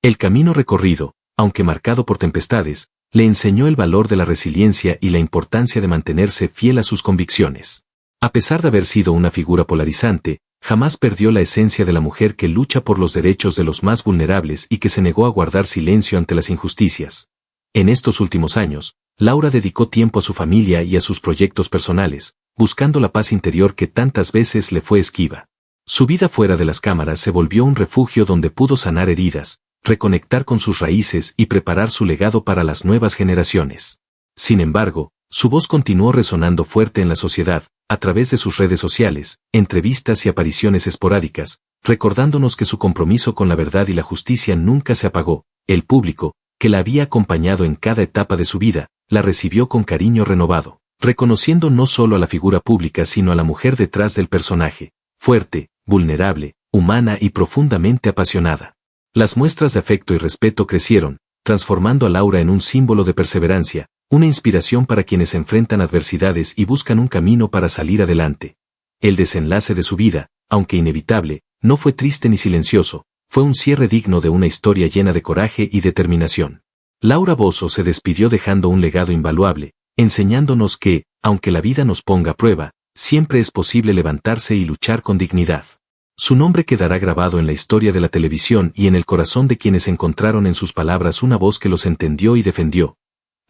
El camino recorrido, aunque marcado por tempestades, le enseñó el valor de la resiliencia y la importancia de mantenerse fiel a sus convicciones. A pesar de haber sido una figura polarizante, jamás perdió la esencia de la mujer que lucha por los derechos de los más vulnerables y que se negó a guardar silencio ante las injusticias. En estos últimos años, Laura dedicó tiempo a su familia y a sus proyectos personales, buscando la paz interior que tantas veces le fue esquiva. Su vida fuera de las cámaras se volvió un refugio donde pudo sanar heridas, reconectar con sus raíces y preparar su legado para las nuevas generaciones. Sin embargo, su voz continuó resonando fuerte en la sociedad, a través de sus redes sociales, entrevistas y apariciones esporádicas, recordándonos que su compromiso con la verdad y la justicia nunca se apagó. El público, que la había acompañado en cada etapa de su vida, la recibió con cariño renovado, reconociendo no solo a la figura pública sino a la mujer detrás del personaje, fuerte, vulnerable, humana y profundamente apasionada. Las muestras de afecto y respeto crecieron, transformando a Laura en un símbolo de perseverancia, una inspiración para quienes enfrentan adversidades y buscan un camino para salir adelante. El desenlace de su vida, aunque inevitable, no fue triste ni silencioso, fue un cierre digno de una historia llena de coraje y determinación. Laura Bozzo se despidió dejando un legado invaluable, enseñándonos que, aunque la vida nos ponga a prueba, siempre es posible levantarse y luchar con dignidad. Su nombre quedará grabado en la historia de la televisión y en el corazón de quienes encontraron en sus palabras una voz que los entendió y defendió.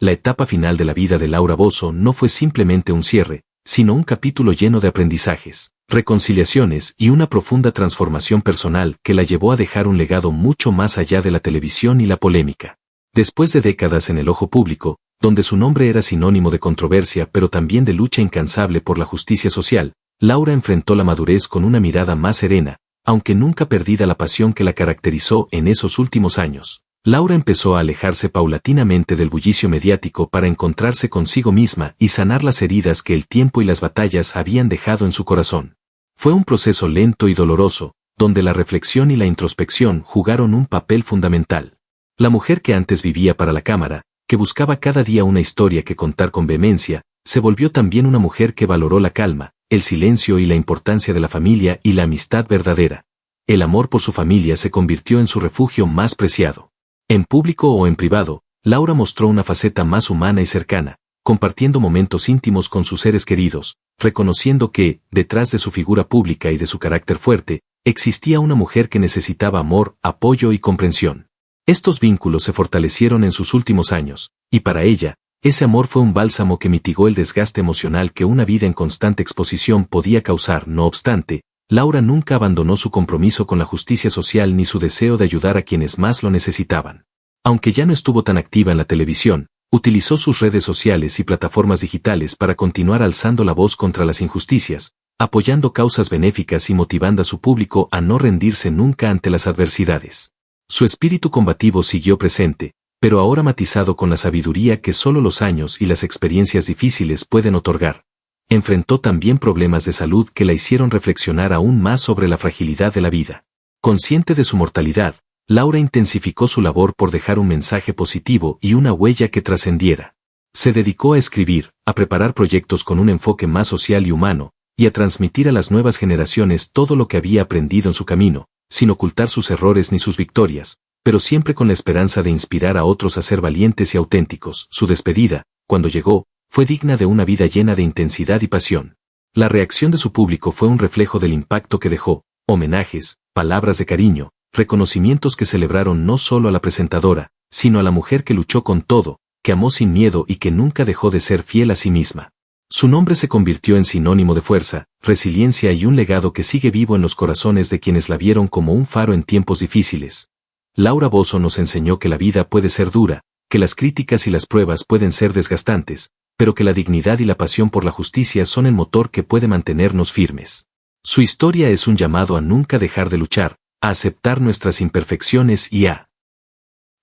La etapa final de la vida de Laura Bozzo no fue simplemente un cierre, sino un capítulo lleno de aprendizajes, reconciliaciones y una profunda transformación personal que la llevó a dejar un legado mucho más allá de la televisión y la polémica. Después de décadas en el ojo público, donde su nombre era sinónimo de controversia pero también de lucha incansable por la justicia social, Laura enfrentó la madurez con una mirada más serena, aunque nunca perdida la pasión que la caracterizó en esos últimos años. Laura empezó a alejarse paulatinamente del bullicio mediático para encontrarse consigo misma y sanar las heridas que el tiempo y las batallas habían dejado en su corazón. Fue un proceso lento y doloroso, donde la reflexión y la introspección jugaron un papel fundamental. La mujer que antes vivía para la cámara, que buscaba cada día una historia que contar con vehemencia, se volvió también una mujer que valoró la calma, el silencio y la importancia de la familia y la amistad verdadera. El amor por su familia se convirtió en su refugio más preciado. En público o en privado, Laura mostró una faceta más humana y cercana, compartiendo momentos íntimos con sus seres queridos, reconociendo que, detrás de su figura pública y de su carácter fuerte, existía una mujer que necesitaba amor, apoyo y comprensión. Estos vínculos se fortalecieron en sus últimos años, y para ella, ese amor fue un bálsamo que mitigó el desgaste emocional que una vida en constante exposición podía causar. No obstante, Laura nunca abandonó su compromiso con la justicia social ni su deseo de ayudar a quienes más lo necesitaban. Aunque ya no estuvo tan activa en la televisión, Utilizó sus redes sociales y plataformas digitales para continuar alzando la voz contra las injusticias, apoyando causas benéficas y motivando a su público a no rendirse nunca ante las adversidades. Su espíritu combativo siguió presente, pero ahora matizado con la sabiduría que solo los años y las experiencias difíciles pueden otorgar. Enfrentó también problemas de salud que la hicieron reflexionar aún más sobre la fragilidad de la vida. Consciente de su mortalidad, Laura intensificó su labor por dejar un mensaje positivo y una huella que trascendiera. Se dedicó a escribir, a preparar proyectos con un enfoque más social y humano, y a transmitir a las nuevas generaciones todo lo que había aprendido en su camino, sin ocultar sus errores ni sus victorias, pero siempre con la esperanza de inspirar a otros a ser valientes y auténticos. Su despedida, cuando llegó, fue digna de una vida llena de intensidad y pasión. La reacción de su público fue un reflejo del impacto que dejó: homenajes, palabras de cariño, reconocimientos que celebraron no solo a la presentadora, sino a la mujer que luchó con todo, que amó sin miedo y que nunca dejó de ser fiel a sí misma. Su nombre se convirtió en sinónimo de fuerza, resiliencia y un legado que sigue vivo en los corazones de quienes la vieron como un faro en tiempos difíciles. Laura Bozzo nos enseñó que la vida puede ser dura, que las críticas y las pruebas pueden ser desgastantes, pero que la dignidad y la pasión por la justicia son el motor que puede mantenernos firmes. Su historia es un llamado a nunca dejar de luchar, a aceptar nuestras imperfecciones y a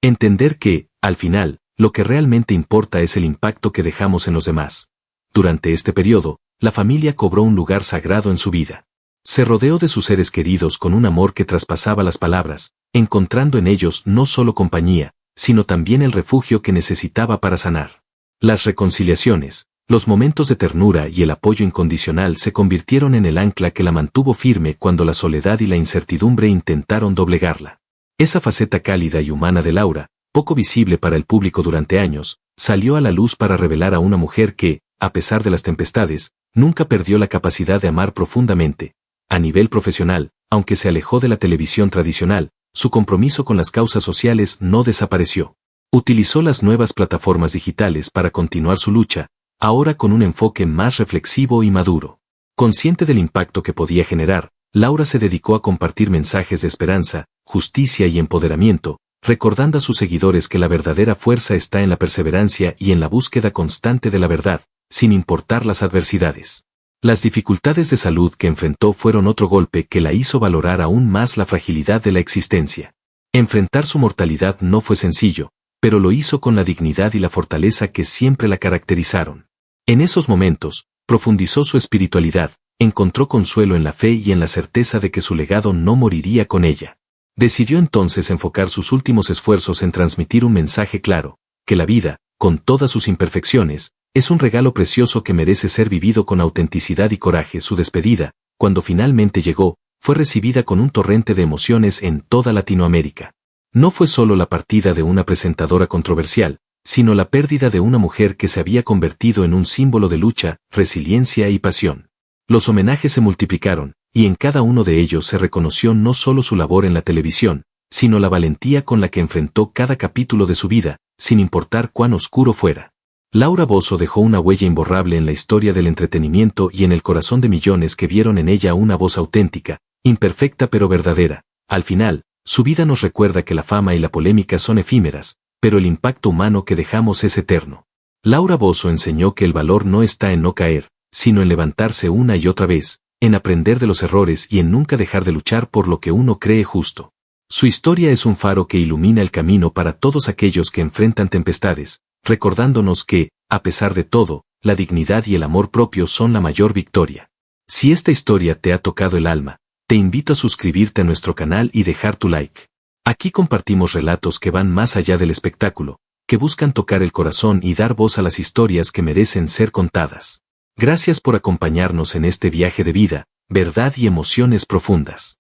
entender que, al final, lo que realmente importa es el impacto que dejamos en los demás. Durante este periodo, la familia cobró un lugar sagrado en su vida. Se rodeó de sus seres queridos con un amor que traspasaba las palabras, encontrando en ellos no solo compañía, sino también el refugio que necesitaba para sanar. Las reconciliaciones, los momentos de ternura y el apoyo incondicional se convirtieron en el ancla que la mantuvo firme cuando la soledad y la incertidumbre intentaron doblegarla. Esa faceta cálida y humana de Laura, poco visible para el público durante años, salió a la luz para revelar a una mujer que, a pesar de las tempestades, nunca perdió la capacidad de amar profundamente. A nivel profesional, aunque se alejó de la televisión tradicional, su compromiso con las causas sociales no desapareció. Utilizó las nuevas plataformas digitales para continuar su lucha, ahora con un enfoque más reflexivo y maduro. Consciente del impacto que podía generar, Laura se dedicó a compartir mensajes de esperanza, justicia y empoderamiento, recordando a sus seguidores que la verdadera fuerza está en la perseverancia y en la búsqueda constante de la verdad, sin importar las adversidades. Las dificultades de salud que enfrentó fueron otro golpe que la hizo valorar aún más la fragilidad de la existencia. Enfrentar su mortalidad no fue sencillo, pero lo hizo con la dignidad y la fortaleza que siempre la caracterizaron. En esos momentos, profundizó su espiritualidad, encontró consuelo en la fe y en la certeza de que su legado no moriría con ella. Decidió entonces enfocar sus últimos esfuerzos en transmitir un mensaje claro: que la vida, con todas sus imperfecciones, es un regalo precioso que merece ser vivido con autenticidad y coraje. Su despedida, cuando finalmente llegó, fue recibida con un torrente de emociones en toda Latinoamérica. No fue solo la partida de una presentadora controversial, sino la pérdida de una mujer que se había convertido en un símbolo de lucha, resiliencia y pasión. Los homenajes se multiplicaron, y en cada uno de ellos se reconoció no solo su labor en la televisión, sino la valentía con la que enfrentó cada capítulo de su vida, sin importar cuán oscuro fuera. Laura Bozzo dejó una huella imborrable en la historia del entretenimiento y en el corazón de millones que vieron en ella una voz auténtica, imperfecta pero verdadera. Al final, su vida nos recuerda que la fama y la polémica son efímeras, pero el impacto humano que dejamos es eterno. Laura Bozzo enseñó que el valor no está en no caer, sino en levantarse una y otra vez, en aprender de los errores y en nunca dejar de luchar por lo que uno cree justo. Su historia es un faro que ilumina el camino para todos aquellos que enfrentan tempestades, recordándonos que, a pesar de todo, la dignidad y el amor propio son la mayor victoria. Si esta historia te ha tocado el alma, te invito a suscribirte a nuestro canal y dejar tu like. Aquí compartimos relatos que van más allá del espectáculo, que buscan tocar el corazón y dar voz a las historias que merecen ser contadas. Gracias por acompañarnos en este viaje de vida, verdad y emociones profundas.